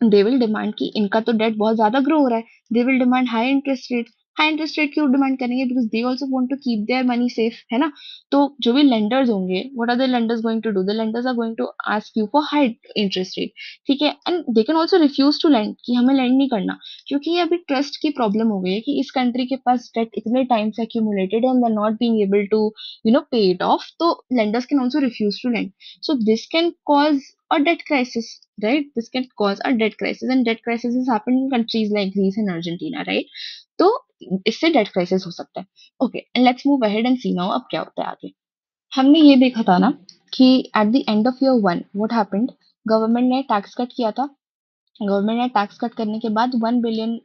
They will demand कि इनका तो डेट बहुत ज्यादा ग्रो हो रहा है, they will demand high interest rate. High interest rate क्यों डिमांड करेंगे? Because they also want to keep their money safe, है ना? तो जो भी लेंडर्स होंगे, what are the lenders going to do? The lenders are going to ask you for high interest rate, ठीक है? And they can also refuse to lend, कि हमें लेंड नहीं करना, क्योंकि ये अभी ट्रस्ट की प्रॉब्लम हो गई है कि इस कंट्री के पास डेट इतने टाइम से accumulated है, and they are not being able to pay it off, तो lenders can also refuse to lend. So this can cause a debt crisis, right? This can cause a debt crisis, and debt crisis has happened in countries like Greece and Argentina, right? तो इससे debt crisis हो सकता है। Okay, and let's move ahead and see now अब क्या होता है आगे। हमने ये देखा था ना कि at the end of year one what happened? Government ने टैक्स कट किया था। गवर्नमेंट ने टैक्स कट करने के बाद 1 बिलियन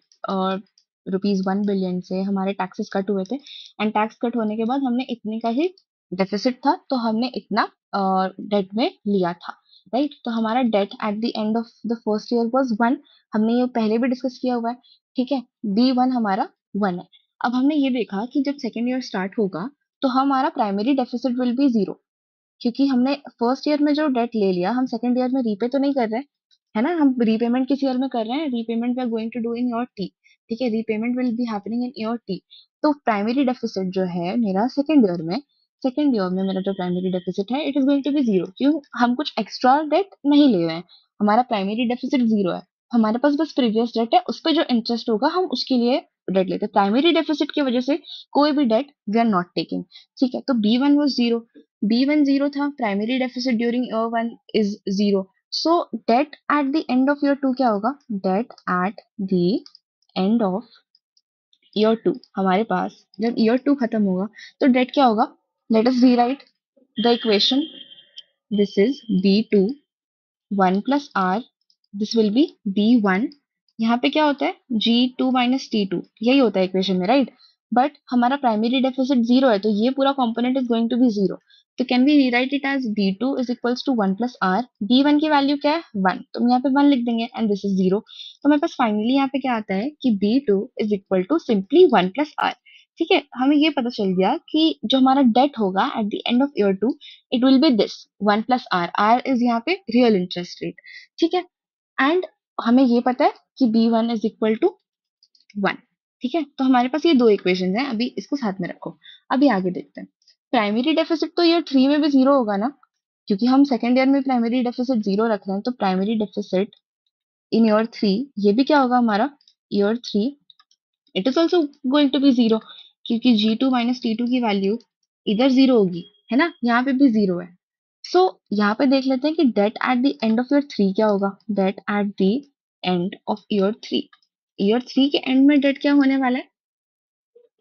रुपीज 1 बिलियन से हमारे टैक्सेस कट हुए थे, एंड टैक्स कट होने के बाद हमने इतने का ही डेफिसिट था, तो हमने इतना डेट में लिया था, राइट? तो हमारा debt at the end of the first year was 1। हमने ये पहले भी डिस्कस किया हुआ है, ठीक है? B1 हमारा 1 है। अब हमने ये देखा कि जब सेकेंड ईयर स्टार्ट होगा तो हमारा प्राइमरी डेफिसिट विल बी 0, क्योंकि हमने फर्स्ट ईयर में जो डेट ले लिया हम सेकेंड ईयर में रीपे तो नहीं कर रहे, है ना? हम रीपेमेंट किस ईयर में कर रहे हैं? Repayment we are going to do in year T, ठीक है? Repayment will be happening in year T. तो प्राइमरी डेफिसिट जो है मेरा सेकेंड ईयर में मेरा जो प्राइमरी डेफिसिट है it is going to be 0। क्यों? हम कुछ एक्स्ट्रा डेट नहीं ले रहे हैं, हमारा प्राइमरी डेफिसिट 0 है, हमारे पास बस प्रीवियस डेट है, उस पर जो इंटरेस्ट होगा हम उसके लिए डेट लेते हैं। प्राइमरी डेफिसिट की वजह से कोई भी debt we are not taking, ठीक है? तो B1 was 0, B1 0 था, primary deficit during year 1 is 0। So debt at the end of year 2 क्या होगा? Debt at the end of year 2 हमारे पास जब ईयर 2 खत्म होगा तो डेट क्या होगा? Let us rewrite the equation. This is B2 1 plus R, this will be B1। यहाँ पे क्या होता है? G2 minus T2, यही होता है इक्वेशन में, राइट? बट हमारा प्राइमरी डेफिसिट 0 है, तो ये पूरा component is going to be 0। तो can we rewrite it as B2 is equals to 1 plus R। B1 की वैल्यू क्या है? 1, तो हम यहाँ पे 1 लिख देंगे, एंड दिस इज 0। तो हमारे पास फाइनली यहाँ पे क्या आता है कि B2 is equal to simply 1 plus R। ठीक है, हमें ये पता चल गया कि जो हमारा डेट होगा eight the end of year 2 it will be this 1 plus R। R is यहाँ पे रियल इंटरेस्ट रेट, ठीक है? एंड हमें ये पता है कि B1 इज इक्वल टू 1, ठीक है? तो हमारे पास ये दो इक्वेशन हैं, अभी इसको साथ में रखो। अभी आगे देखते हैं। प्राइमरी डेफिसिट तो ईयर 3 में भी 0 होगा ना, क्योंकि हम सेकेंड ईयर में प्राइमरी डेफिसिट 0 रख रहे हैं, तो प्राइमरी डेफिसिट इन ईयर 3 ये भी क्या होगा हमारा? Year 3 it is also going to be 0, क्योंकि G2 माइनस T2 की वैल्यू इधर 0 होगी, है ना? यहाँ पे भी 0 है। सो यहाँ पे देख लेते हैं कि debt at the end of year 3 क्या होगा? Debt at the end of year 3, year 3 के एंड में डेट क्या होने वाला है?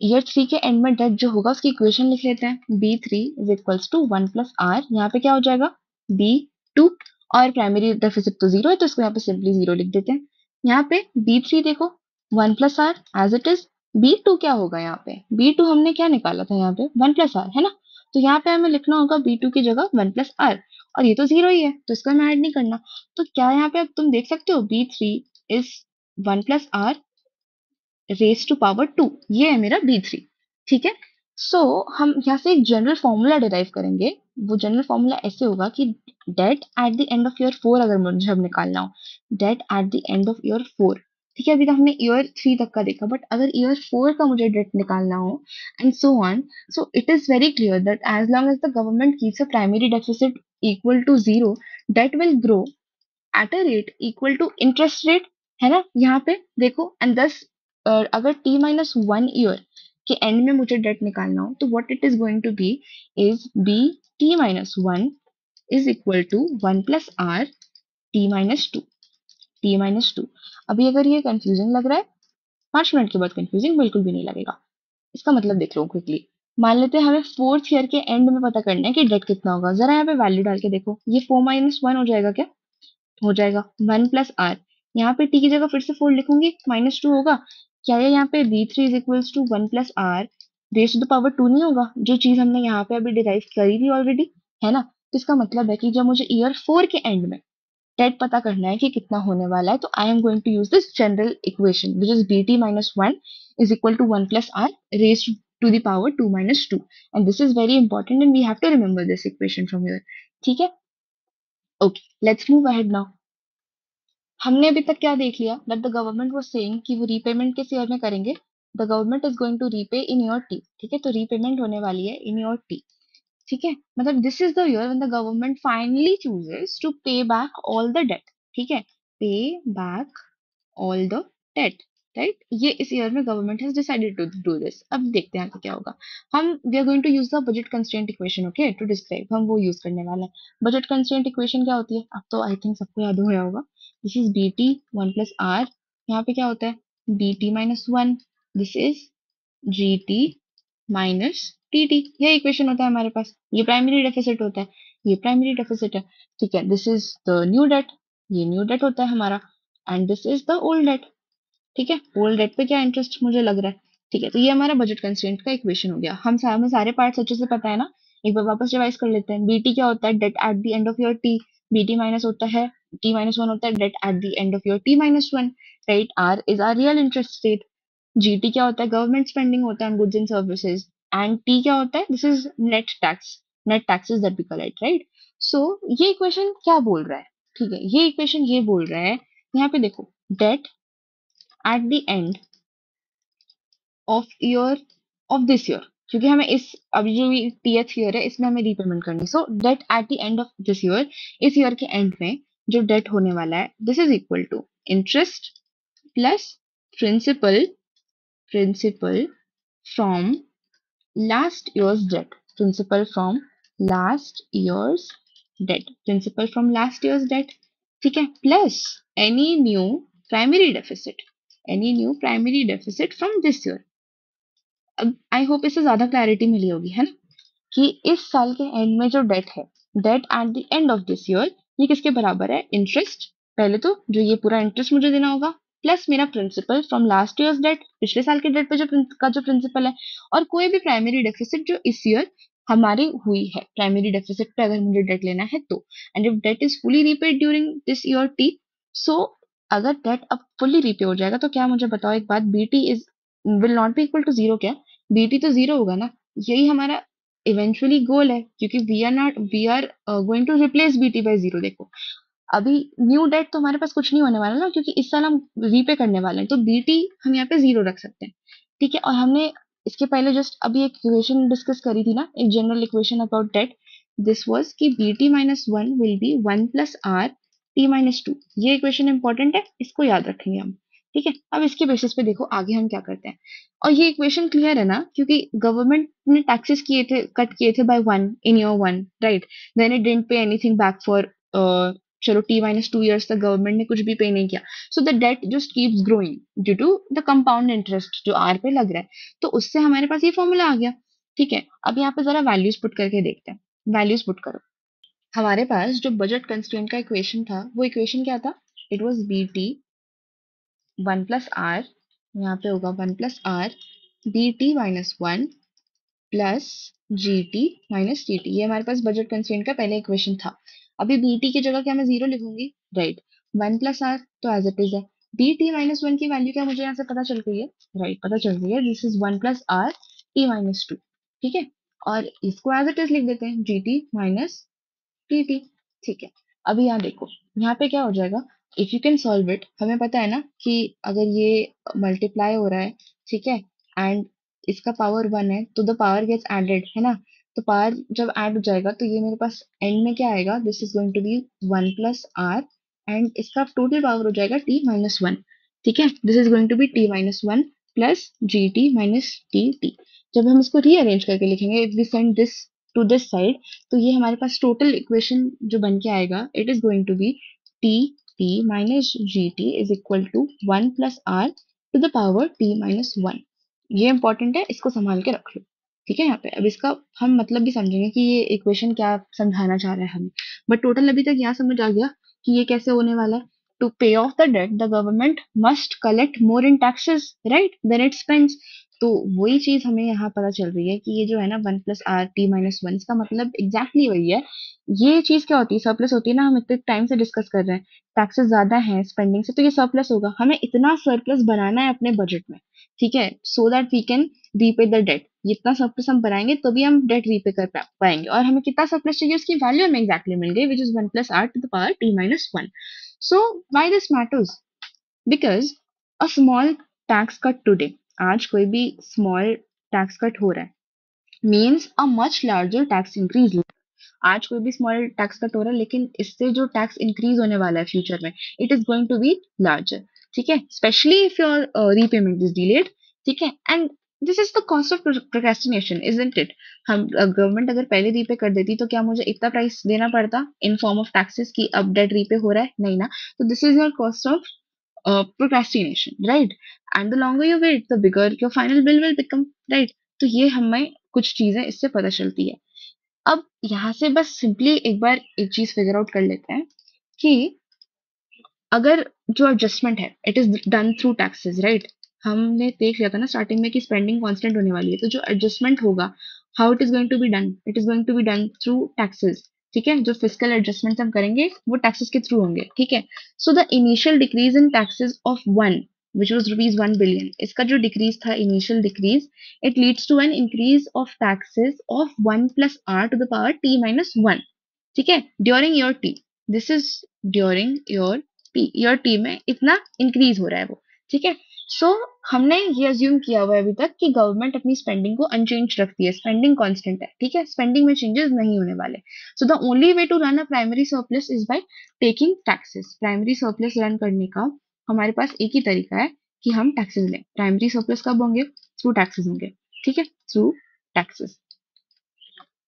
ईयर 3 के एंड में डेट जो होगा उसकी इक्वेशन लिख लेते हैं। B3 is equals to 1 plus R, यहाँ पे क्या हो जाएगा? B2, और प्राइमरी डेफिसिट तो 0 है, तो इसको यहाँ पे सिंपली 0 लिख देते हैं। यहाँ पे B3 देखो 1 plus R as it is. B2 क्या होगा यहाँ पे? B2 हमने क्या निकाला था यहाँ पे? 1 प्लस R, है ना? तो यहाँ पे हमें लिखना होगा B2 की जगह 1 प्लस R, और ये तो 0 ही है, तो इसको हमें ऐड नहीं करना। तो क्या यहाँ पे अब तुम देख सकते हो B3 is 1 plus R raise to power 2, ये है मेरा B3, ठीक है? सो हम यहाँ से एक जनरल फॉर्मूला डिराइव करेंगे। वो जनरल फॉर्मूला ऐसे होगा कि debt at the end of year 4 अगर मुझे अब निकालना हो, debt at the end of year 4, ठीक है? अभी तक हमने ईयर 3 तक का देखा, बट अगर ईयर 4 का मुझे डेट निकालना हो and so on, so it is very clear that as long as the government keeps a primary deficit equal to 0, debt will grow at a rate equal to interest rate, है ना? यहाँ पे देखो, and दस अगर T-1 year के end में मुझे डेट निकालना हो, तो what it is going to be is B T-1 is equal to 1 plus R T-2, T-2। अभी अगर ये कंफ्यूजिंग लग रहा है, 5 मिनट के बाद कंफ्यूजिंग बिल्कुल भी नहीं लगेगा। इसका मतलब देख लो क्विकली। मान लेते हैं हमें फोर्थ ईयर के एंड में पता करना है कि डेट कितना होगा, जरा यहाँ पे वैल्यू डाल के देखो, ये 4 - 1 हो जाएगा क्या? हो जाएगा 1 प्लस R। यहाँ पे T की जगह फिर से 4 लिखूंगी, -2 होगा। क्या ये यहाँ पे B3 is equals to 1 plus R raise to the power 2 नहीं होगा, जो चीज हमने यहाँ पे अभी डिराइव करी थी ऑलरेडी, है ना? तो इसका मतलब है कि जब मुझे ईयर 4 के एंड में डेट पता करना है कि कितना होने वाला है, तो I am going to use this general equation which is BT - 1 is equal to 1 plus R raise to the power 2 minus 2, and this is very important and we have to remember this equation from here. ठीक है, okay, let's move ahead now. हमने अभी तक क्या देख लिया, that the government was saying कि वो रीपेमेंट किस ईयर में करेंगे, the government is going to repay in year t. ठीक है, तो रीपेमेंट होने वाली है in year t. ठीक है, मतलब this is the year when the government finally chooses to pay back all the debt. ठीक है, pay back all the debt, right, ये इस ईयर में government has decided to do this. अब देखते हैं आगे क्या होगा. हम we are going to use the budget constraint equation, okay, to describe, हम वो यूज करने वाले हैं. बजट कंस्ट्रेंट इक्वेशन क्या होती है, अब तो आई थिंक सबको याद हो गया होगा. This is B T one plus R, यहाँ पे क्या होता है B T minus one, this is G T minus T T. ये इक्वेशन होता है हमारे पास, ये प्राइमरी डेफिसिट होता है, ये प्राइमरी डेफिसिट है. ठीक है, this is the new debt, ये न्यू डेट होता है हमारा, and this is the old debt. ठीक है, ओल्ड डेट पे क्या इंटरेस्ट मुझे लग रहा है. ठीक है, तो ये हमारा बजट कंस्ट्रेंट का इक्वेशन हो गया. हमें सारे पार्ट्स अच्छे से पता है ना, एक बार वापस रिवाइज कर लेते हैं. बीटी क्या होता है, debt at the end of your T. BT minus होता है टी माइनस वन होता है debt at the end of your T minus one, right. R is are real interest rate. GT क्या होता है, गवर्नमेंट स्पेंडिंग होता है on goods and services. And T क्या होता है, this is net tax, net taxes that we collect, right. So ये equation क्या बोल रहा है, ठीक है, ये इक्वेशन ये बोल रहा है, यहाँ पे देखो, debt at the end of year of this year, क्योंकि हमें इस अभी जो टीएथ ईयर है इसमें हमें रीपेमेंट करनी. So debt at the end of this year, इस ईयर के एंड में जो डेट होने वाला है, this is equal to interest plus principal, principal from last year's debt, principal from last year's debt, principal from last year's debt. ठीक है, plus any new primary deficit, any new primary deficit from this year. अब I hope इससे ज्यादा clarity मिली होगी, है ना, कि इस साल के एंड में जो डेट है, debt at the end of this year, ये किसके बराबर है, इंटरेस्ट, पहले तो जो ये पूरा इंटरेस्ट मुझे देना होगा, प्लस मेरा principal from last year's debt, पिछले साल के डेट पे जो प्रिंसिपल है, और कोई भी प्राइमरी डेफिसिट जो इस ईयर हमारी हुई है, प्राइमरी डेफिसिट पे अगर मुझे डेट लेना है तो. And if debt is fully repaid during this year T, so अगर डेट अब फुली रीपे हो जाएगा तो क्या, मुझे बताओ एक बात, BT is will not be equal to zero. क्या बीटी तो जीरो होगा ना, यही हमारा इवेंचुअली गोल है, क्योंकि we are going to replace BT by zero. देखो अभी न्यू डेट तो हमारे पास कुछ नहीं होने वाला ना, क्योंकि इस साल हम रीपे करने वाले हैं, तो बीटी हम यहाँ पे जीरो रख सकते हैं. ठीक है, और हमने इसके पहले जस्ट अभी एक इक्वेशन डिस्कस करी थी ना, एक general equation about debt. This was कि BT minus one will be one plus R T minus two. ये इक्वेशन इंपॉर्टेंट है, इसको याद रखेंगे हम. ठीक है, अब इसके बेसिस पे देखो आगे हम क्या करते हैं. और ये इक्वेशन क्लियर है ना, क्योंकि गवर्नमेंट ने टैक्सेस किए थे, कट किए थे by one in year one, right. Then it didn't pay anything back for, चलो टी माइनस टू ईयर्स तक गवर्नमेंट ने कुछ भी पे नहीं किया. So the debt just keeps growing due to the compound interest जो आर पे लग रहा है. तो उससे हमारे पास ये फॉर्मूला आ गया. ठीक है, अब यहाँ पे जरा वैल्यूज पुट करके देखते हैं. वैल्यूज पुट करो. हमारे पास जो बजट कंस्ट्रेंट का इक्वेशन था, वो इक्वेशन क्या था, it was B T one plus R, यहाँ पे होगा one plus R B T minus one plus G T minus T T. ये हमारे पास बजट कंस्ट्रेंट का पहले इक्वेशन था. अभी बी टी की जगह क्या मैं जीरो लिखूंगी, राइट. वन प्लस आर तो एज इट इज है. बी टी माइनस वन की वैल्यू क्या मुझे यहाँ से पता चल गई है, राइट, पता चल गई है, this is one plus R T minus to. ठीक है, और इसको एज इट इज लिख देते हैं, जी टी माइनस टी टी. ठीक है, अभी यहाँ देखो, यहाँ पे क्या हो जाएगा, if you can solve it, हमें पता है ना कि अगर ये मल्टीप्लाई हो रहा है, ठीक है, एंड इसका पावर वन है, तो द पावर गेट्स एडेड, है ना. तो पावर जब ऐड हो जाएगा तो ये मेरे पास एंड में क्या आएगा, this is going to be one plus R, and इसका टोटल पावर हो जाएगा टी माइनस वन. ठीक है, this is going to be T minus one plus G T minus T T. जब हम इसको रीअरेंज करके लिखेंगे, if we send this to this side, तो ये हमारे पास टोटल इक्वेशन जो बन के आएगा, it is going to be T T minus G T is equal to one plus R to the power T minus one. ये important है, इसको संभाल के रख लो. ठीक है, यहाँ पे अब इसका हम मतलब भी समझेंगे कि ये इक्वेशन क्या समझाना चाह रहा है हमें. बट टोटल अभी तक यहाँ समझ आ गया कि ये कैसे होने वाला है. To pay off the debt, the government must collect more in taxes, right, than it spends. तो वही चीज हमें यहाँ पता चल रही है कि ये जो है ना 1 + r t - 1, इसका मतलब एग्जैक्टली वही है। ये चीज क्या होती है, सरप्लस होती है ना, हम इतने टाइम से डिस्कस कर रहे हैं, टैक्सेस ज्यादा हैं स्पेंडिंग से, तो ये सरप्लस होगा। हमें इतना सरप्लस बनाना है अपने बजट में, ठीक है, so that we can repay the debt. जितना सरप्लस हम बनाएंगे तभी हम डेट रीपे कर पाएंगे। और हमें कितना सरप्लस चाहिए उसकी वैल्यू हमें एग्जैक्टली मिल गई, विच is 1 + r⁻t - 1। So why this matters? Because a small tax cut today, आज कोई भी स्मॉल टैक्स कट हो रहा है, means a much larger tax increase. आज कोई भी स्मॉल टैक्स कट हो रहा है, लेकिन इससे जो टैक्स इंक्रीज होने वाला है फ्यूचर में, it is going to be larger, ठीक है, especially if your repayment is delayed, ठीक है। And this is the cost of procrastination, isn't it? हम गवर्नमेंट अगर पहले रीपे कर देती तो क्या मुझे इतना प्राइस देना पड़ता इन फॉर्म ऑफ टैक्सेस की अब डेट रीपे हो रहा है? नहीं ना। तो this is your cost of procrastination, right? And the longer you wait, the bigger your final bill will become, right? तो ये हमें कुछ चीजें इससे पता चलती है। अब यहाँ से बस सिंपली एक बार एक चीज फिगर आउट कर लेते हैं कि अगर जो एडजस्टमेंट है it is done through taxes, right? हमने देख लिया था ना स्टार्टिंग में कि स्पेंडिंग कांस्टेंट होने वाली है, तो जो एडजस्टमेंट होगा, how it is going to be done? It is going to be done through taxes, ठीक है। जो फिजिकल एडजस्टमेंट हम करेंगे वो टैक्सेस के थ्रू होंगे, ठीक है। So the initial decrease in taxes of one, which was rupees 1 billion, इसका जो डिक्रीज था, initial decrease, it leads to an increase of taxes of 1 + r⁻t - 1, ठीक है, during your T. This is during your T में इतना increase हो रहा है वो, ठीक है। सो हमने ये अज्यूम किया हुआ है अभी तक कि गवर्नमेंट अपनी स्पेंडिंग को अनचेंज रखती है, स्पेंडिंग कांस्टेंट है, ठीक है, स्पेंडिंग में चेंजेस नहीं होने वाले। So the only way to run a primary surplus is by taking taxes. Primary surplus run करने का हमारे पास एक ही तरीका है कि हम टैक्सेस लें। प्राइमरी सरप्लस कब होंगे? थ्रू टैक्सेस होंगे, ठीक है, through taxes.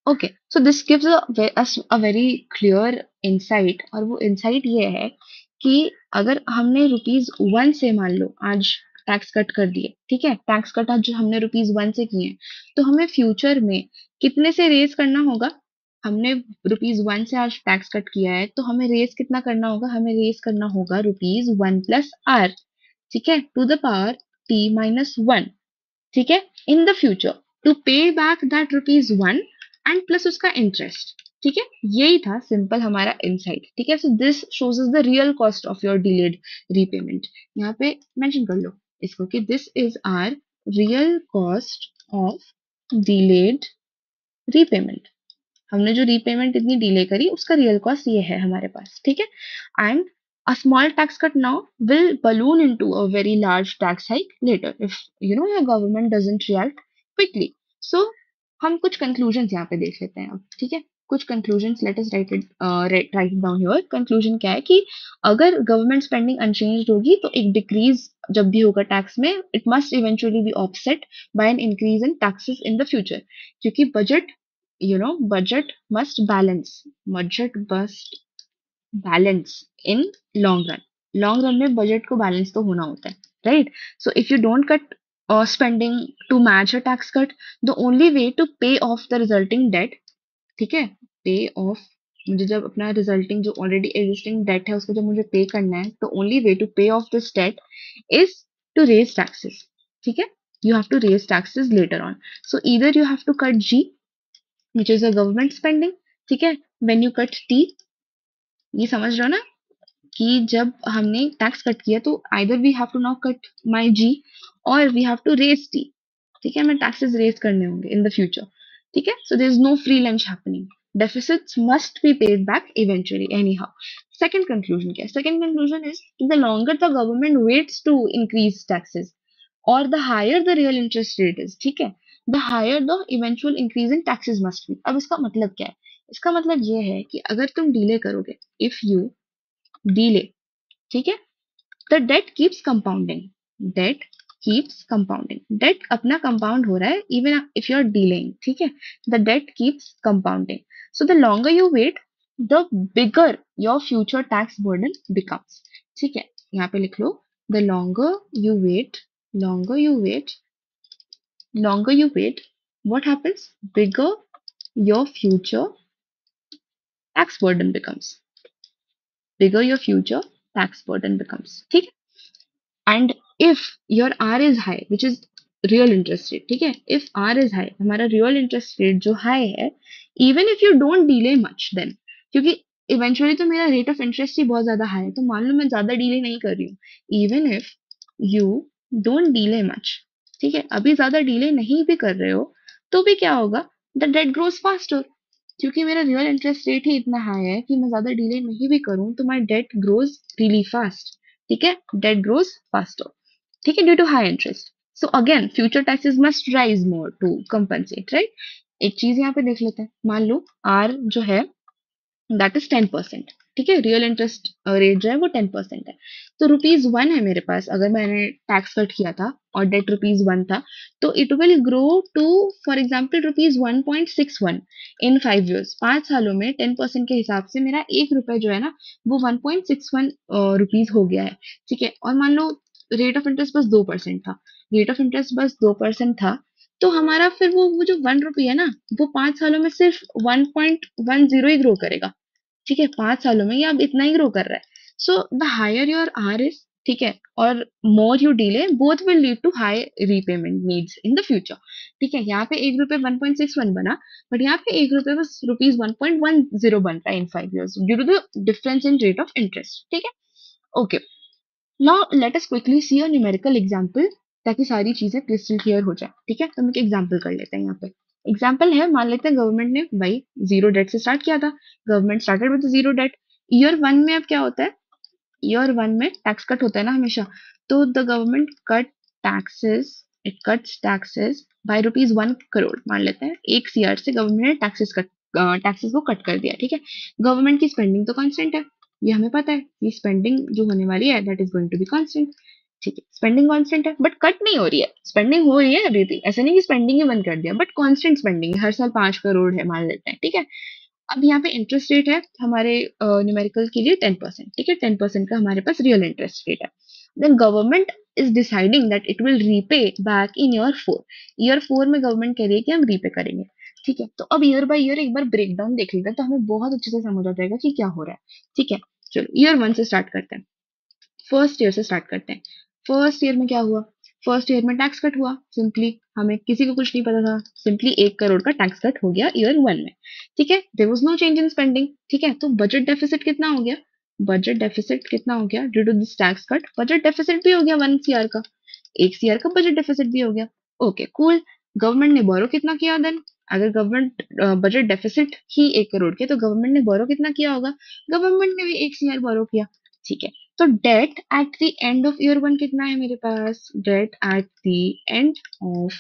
Okay, so this gives a very clear insight, और वो इंसाइट ये है कि अगर हमने रुपीज 1 से मान लो आज टैक्स कट कर दिए, ठीक है, टैक्स कट आज जो हमने रुपीज 1 से किए हैं, तो हमें फ्यूचर में कितने से रेज करना होगा? हमने रुपीज 1 से आज टैक्स कट किया है, तो हमें रेज कितना करना होगा? हमें रेज करना होगा रुपीज 1 + r, ठीक है, टू द पावर t - 1, ठीक है, in the future, to pay back that rupees 1 and plus उसका इंटरेस्ट, ठीक है। यही था सिंपल हमारा इनसाइट, ठीक है। So this shows is the real cost of your delayed repayment. यहाँ पे मेंशन कर लो इसको कि this is are real cost of delayed repayment. हमने जो रीपेमेंट इतनी डिले करी उसका रियल कॉस्ट ये है हमारे पास, ठीक है। And a small tax cut now will balloon into a very large tax hike later if your government doesn't react quickly. So हम कुछ conclusions यहाँ पे देख लेते हैं अब, ठीक है। कुछ conclusions, let us write it down here. conclusion क्या है कि अगर government spending unchanged होगी तो एक decrease जब भी होगा टैक्स में, it must eventually be offset by an increase in taxes in the future, क्योंकि budget must balance in long run. Long run में बजट को बैलेंस तो होना होता है, right? So if you don't cut spending to match a tax cut, the only way to pay off the resulting debt, ठीक है, पे of, मुझे जब अपना रिजल्टिंग जो ऑलरेडी एग्जिस्टिंग डेट है उसको जब मुझे पे करना है, तो only way to pay off this debt is to raise taxes, ठीक है। You have to raise taxes later on. So either you have to cut G, which is a government spending, ठीक है, व्हेन यू कट टी, ये समझ रहे हो ना कि जब हमने टैक्स कट किया तो either we have to now cut my G और we have to raise T, ठीक है, हमें टैक्सेस रेज करने होंगे इन द फ्यूचर, ठीक है। So there is no free lunch happening, deficits must be paid back eventually anyhow. Second conclusion क्या है? Second conclusion is the longer the government waits to increase taxes or the higher the real interest rate is, ठीक है, the higher the eventual increase in taxes must be. अब इसका मतलब क्या है? इसका मतलब ये है कि अगर तुम डिले करोगे, if you delay, ठीक है, the debt keeps compounding, debt keeps compounding, debt अपना कंपाउंड हो रहा है even if you are delaying, ठीक है, the debt keeps compounding. So the longer you wait, the bigger your future tax burden becomes, ठीक है, यहाँ पे लिख लो, the longer you wait, longer you wait, what happens? Bigger your future tax burden becomes, bigger your future tax burden becomes, ठीक है। And if your R is high, which is real interest rate, ठीक है। If r is high, हमारा real interest rate जो high है, even if you don't delay much then, क्योंकि eventually तो मेरा रेट ऑफ इंटरेस्ट ही बहुत ज्यादा हाई है, तो मान लो मैं ज्यादा डिले नहीं कर रही हूँ, even if you don't delay much, ठीक है, अभी ज्यादा डिले नहीं भी कर रहे हो, तो भी क्या होगा, द डेट ग्रोज फास्टर, क्योंकि मेरा रियल इंटरेस्ट रेट ही इतना हाई है कि मैं ज्यादा डिले नहीं भी करूं तो my debt grows really fast, ठीक है, डेट ग्रोज फास्टर, ठीक है, due to high interest. So again future taxes must rise more to compensate, right. एक चीज यहाँ पे देख लेते हैं, मान लो आर जो है दैट इज 10%, ठीक है, रियल इंटरेस्ट रेट जो है वो 10% है, तो ₹1 है मेरे पास, अगर मैंने टैक्स कट किया था और डेट ₹1 था, तो it will grow to for example ₹1.61 in 5 years, 5 सालों में 10% के हिसाब से मेरा ₹1 जो है ना वो 1.61 रुपीज हो गया है, ठीक है। और मान लो रेट ऑफ इंटरेस्ट बस 2% था, रेट ऑफ इंटरेस्ट बस 2% था, तो हमारा फिर वो जो ₹1 है ना, वो 5 सालों में सिर्फ 1.10 ही ग्रो करेगा, ठीक है, 5 सालों में ये अब इतना ही ग्रो कर रहा है। So the higher your r is, ठीक है, और more you delay, both will lead to high repayment needs in the future, ठीक है। यहाँ पे ₹1 1.61 बना, बट यहाँ पे ₹1 बस ₹1.10 बन रहा है in 5 years due to the difference in rate of interest, ठीक है। Okay, now let us quickly see a numerical example, ताकि सारी चीजें क्रिस्टल क्लियर हो जाए, ठीक है। तो हम एक एग्जांपल कर लेते हैं यहाँ पे। एग्जांपल है, मान लेते हैं गवर्नमेंट ने भाई जीरो डेट से स्टार्ट किया था, government started with zero debt. Year one में अब क्या होता है, ईयर वन में टैक्स कट होता है ना हमेशा, तो the government cut taxes, it cuts taxes by ₹1 crore, मान लेते हैं 1 CR से गवर्नमेंट ने टैक्सेस को कट कर दिया, ठीक है। गवर्नमेंट की स्पेंडिंग तो कांस्टेंट है, ये हमें पता है, ये स्पेंडिंग जो होने वाली है that is going to be constant, ठीक है। स्पेंडिंग कांस्टेंट है बट कट नहीं हो रही है, स्पेंडिंग हो रही है अभी भी, ऐसा नहीं कि स्पेंडिंग ही बंद कर दिया, बट कांस्टेंट स्पेंडिंग है, हर साल 5 करोड़ है मान लेते हैं, ठीक है। अब यहाँ पे इंटरेस्ट रेट है हमारे न्यूमेरिकल के लिए 10%, ठीक है, 10% का हमारे पास रियल इंटरेस्ट रेट है। Then government is deciding that it will repay back in year 4 में गवर्नमेंट कह रही है कि हम रीपे करेंगे, ठीक है। तो अब ईयर बाय ईयर एक बार ब्रेक डाउन देख लेते हैं, तो हमें बहुत अच्छे से समझ आ जाएगा कि क्या हो रहा है, ठीक है। चलो ईयर 1 से स्टार्ट करते हैं, फर्स्ट ईयर से स्टार्ट करते हैं। फर्स्ट ईयर में क्या हुआ, फर्स्ट ईयर में टैक्स कट हुआ, सिंपली हमें किसी को कुछ नहीं पता था, सिंपली 1 करोड़ का टैक्स कट हो गया ईयर 1 में, ठीक है। There was no change in spending, ठीक है। तो बजट डेफिसिट कितना हो गया, बजट डेफिसिट कितना हो गया due to this tax cut, budget deficit भी हो गया 1 CR का, 1 CR का बजट डेफिसिट भी हो गया। ओके कूल, गवर्नमेंट ने बोरो कितना किया देन, अगर गवर्नमेंट बजट डेफिसिट ही 1 करोड़ के, तो गवर्नमेंट ने बोरो कितना किया होगा, गवर्नमेंट ने भी 1 CR बोरो किया, ठीक है। तो debt at the end of year 1 कितना है मेरे पास, debt at the end of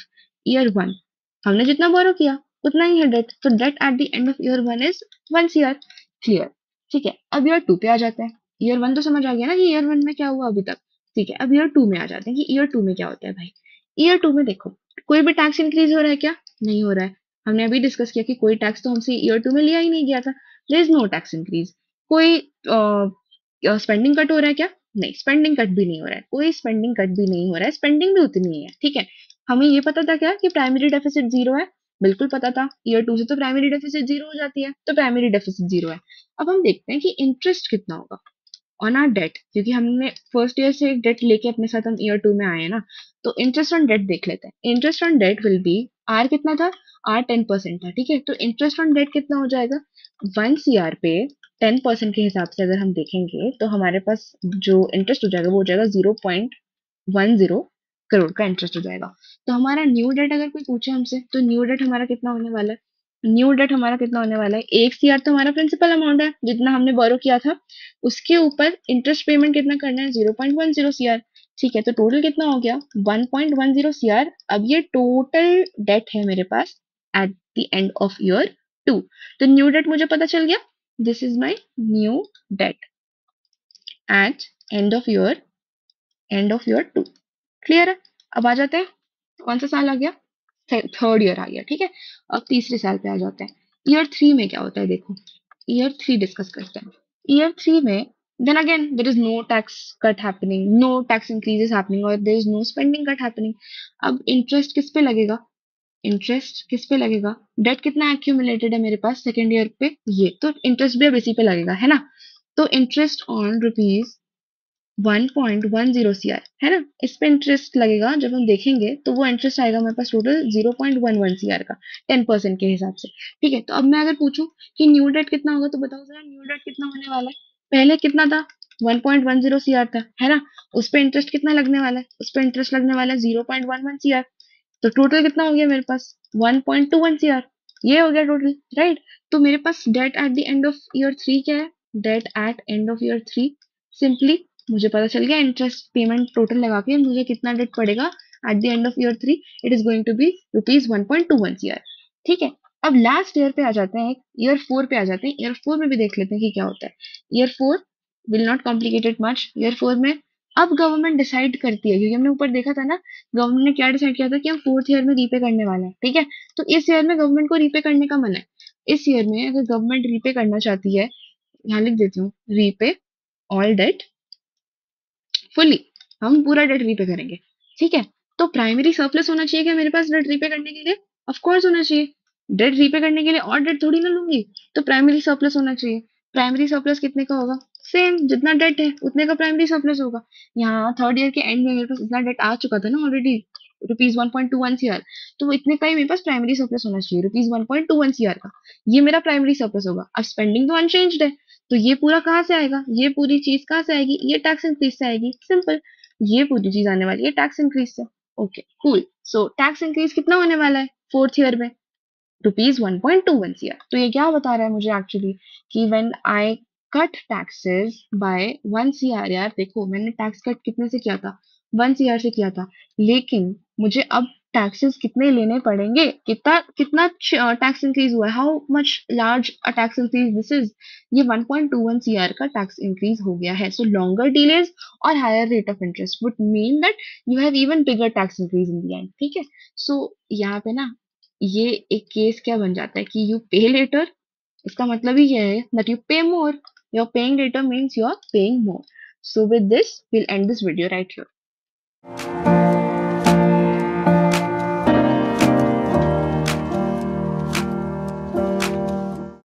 year 1, हमने जितना बोरो किया उतना ही है डेट, तो debt at the end of year 1 is 1 CR, clear, ठीक है। अब ईयर 2 पे आ जाते हैं, ईयर 1 तो समझ आ गया ना कि ईयर 1 में क्या हुआ अभी तक, ठीक है। अब ईयर 2 में आ जाते हैं कि ईयर 2 में क्या होता है भाई। ईयर 2 में देखो, कोई भी टैक्स इंक्रीज हो रहा है क्या, नहीं हो रहा है, हमने अभी डिस्कस किया कि कोई टैक्स तो हमसे ईयर 2 में लिया ही नहीं गया था, there is no tax increase. कोई स्पेंडिंग कट हो रहा है क्या, नहीं, स्पेंडिंग कट भी नहीं हो रहा है, कोई स्पेंडिंग कट भी नहीं हो रहा है, स्पेंडिंग भी उतनी ही है, ठीक है। हमें ये पता था क्या कि प्राइमरी डेफिसिट जीरो है, बिल्कुल पता था, ईयर 2 से तो प्राइमरी डेफिसिट जीरो हो जाती है, तो प्राइमरी डेफिसिट जीरो है। अब हम देखते हैं कि इंटरेस्ट कितना होगा ऑन आर डेट, क्योंकि हमने फर्स्ट ईयर से एक डेट लेके अपने साथ हम ईयर 2 में आए हैं ना, तो इंटरेस्ट ऑन डेट देख लेते हैं। Interest on debt will be, r कितना था, आर 10% था, ठीक है। तो इंटरेस्ट ऑन डेट कितना हो जाएगा, 1 CR पे 10% के हिसाब से अगर हम देखेंगे तो हमारे पास जो इंटरेस्ट हो जाएगा वो हो जाएगा 0.10 करोड़ का इंटरेस्ट हो जाएगा। तो हमारा न्यू डेट अगर कोई पूछे हमसे, तो न्यू डेट हमारा कितना होने वाला है, न्यू डेट हमारा कितना होने वाला है, 1 CR तो हमारा प्रिंसिपल अमाउंट है जितना हमने बोरो किया था, उसके ऊपर इंटरेस्ट पेमेंट कितना करना है, 0.10 CR, ठीक है। तो टोटल कितना हो गया, 1.10 CR। अब ये टोटल डेट है मेरे पास at the end of year 2, तो न्यू डेट मुझे पता चल गया, this is my new debt at end of year 2, clear है। अब आ जाते हैं, कौन सा साल आ गया, थर्ड ईयर आ गया, ठीक है। अब तीसरे साल पे आ जाते हैं, ईयर 3 में क्या होता है देखो, ईयर 3 डिस्कस करते हैं। ईयर 3 में then again there is no tax cut happening, no tax increase is happening और there is no spending cut happening। अब इंटरेस्ट किस पे लगेगा, इंटरेस्ट किस पे लगेगा, डेट कितना एक्यूमुलेटेड है मेरे पास सेकेंड ईयर पे, ये तो इंटरेस्ट भी अब इसी पे लगेगा है ना। तो इंटरेस्ट ऑन रुपीज 1.10 CR है ना। इस पे इंटरेस्ट लगेगा जब हम देखेंगे तो वो इंटरेस्ट आएगा हमारे पास टोटल 0.11 CR का 10% के हिसाब से। ठीक है, तो अब मैं अगर पूछूं कि न्यू डेट कितना होगा तो बताओ जरा न्यू डेट कितना होने वाला है। पहले कितना था, 1.10 CR था, है ना। उस पे इंटरेस्ट कितना लगने वाला है, उस पे इंटरेस्ट लगने वाला है 0.11 CR। तो टोटल कितना हो गया मेरे पास 1.21 CR। ये हो गया टोटल, राइट। तो मेरे पास debt at the end of year 3 क्या है, debt at end of year 3 simply मुझे पता चल गया इंटरेस्ट पेमेंट टोटल लगा के मुझे कितना डेट पड़ेगा at the end of year 3, it is going to be rupees 1.21 CR। ठीक है, अब लास्ट ईयर पे आ जाते हैं, ईयर 4 पे आ जाते हैं। ईयर 4 में भी देख लेते हैं कि क्या होता है। Year 4 will not complicated much. Year 4 में अब गवर्नमेंट डिसाइड करती है, क्योंकि हमने ऊपर देखा था ना गवर्नमेंट ने क्या डिसाइड किया था कि हम 4th ईयर में रीपे करने वाले हैं। ठीक है, तो इस ईयर में गवर्नमेंट को रीपे करने का मन है। इस ईयर में अगर गवर्नमेंट रीपे करना चाहती है, यहाँ लिख देती हूँ, रीपे ऑल डेट फुल्ली, हम पूरा डेट रीपे करेंगे। ठीक है, तो प्राइमरी सरप्लस होना चाहिए क्या मेरे पास डेट रीपे करने के लिए, ऑफ कोर्स होना चाहिए। डेट रीपे करने के लिए और डेट थोड़ी ना लूंगी, तो प्राइमरी सरप्लस होना चाहिए। प्राइमरी सरप्लस कितने का होगा, सेम जितना डेट है उतने का प्राइमरी सरप्लस होगा। यहाँ थर्ड ईयर के एंड में मेरे पास इतना डेट आ चुका था ना ऑलरेडी, रुपीज 1.21 CR। तो इतने का ही मेरे पास प्राइमरी सरप्लस होना चाहिए, रुपीज 1.21 CR का। ये मेरा प्राइमरी सरप्लस होगा। अब स्पेंडिंग तो अनचेंज्ड है, तो ये पूरा कहाँ से आएगा, ये पूरी चीज कहाँ से आएगी, ये टैक्स इंक्रीज से आएगी, सिंपल। ये पूरी चीज आने वाली है टैक्स इंक्रीज से। Okay cool, so tax increase कितना होने वाला है 4th ईयर में, रुपीज 1.21 CR। तो ये क्या बता रहा है मुझे एक्चुअली कि when I cut taxes by 1 CR, यार देखो मैंने टैक्स कट कितने से किया था, 1 CR से किया था, लेकिन मुझे अब टैक्सेस कितने लेने पड़ेंगे, कितना कितना टैक्स इंक्रीज हुआ है, how much large a tax increase this is. ये 1.21 CR का टैक्स इंक्रीज हो गया है। सो लॉन्गर डिलेज और higher rate of interest would mean that you have even bigger tax increase in the end. ठीक है, सो यहाँ पे ना ये एक केस क्या बन जाता है कि यू पे लेटर, इसका मतलब ही ये है that you pay more, your paying later means you are paying more. So with this we'll end this video right here.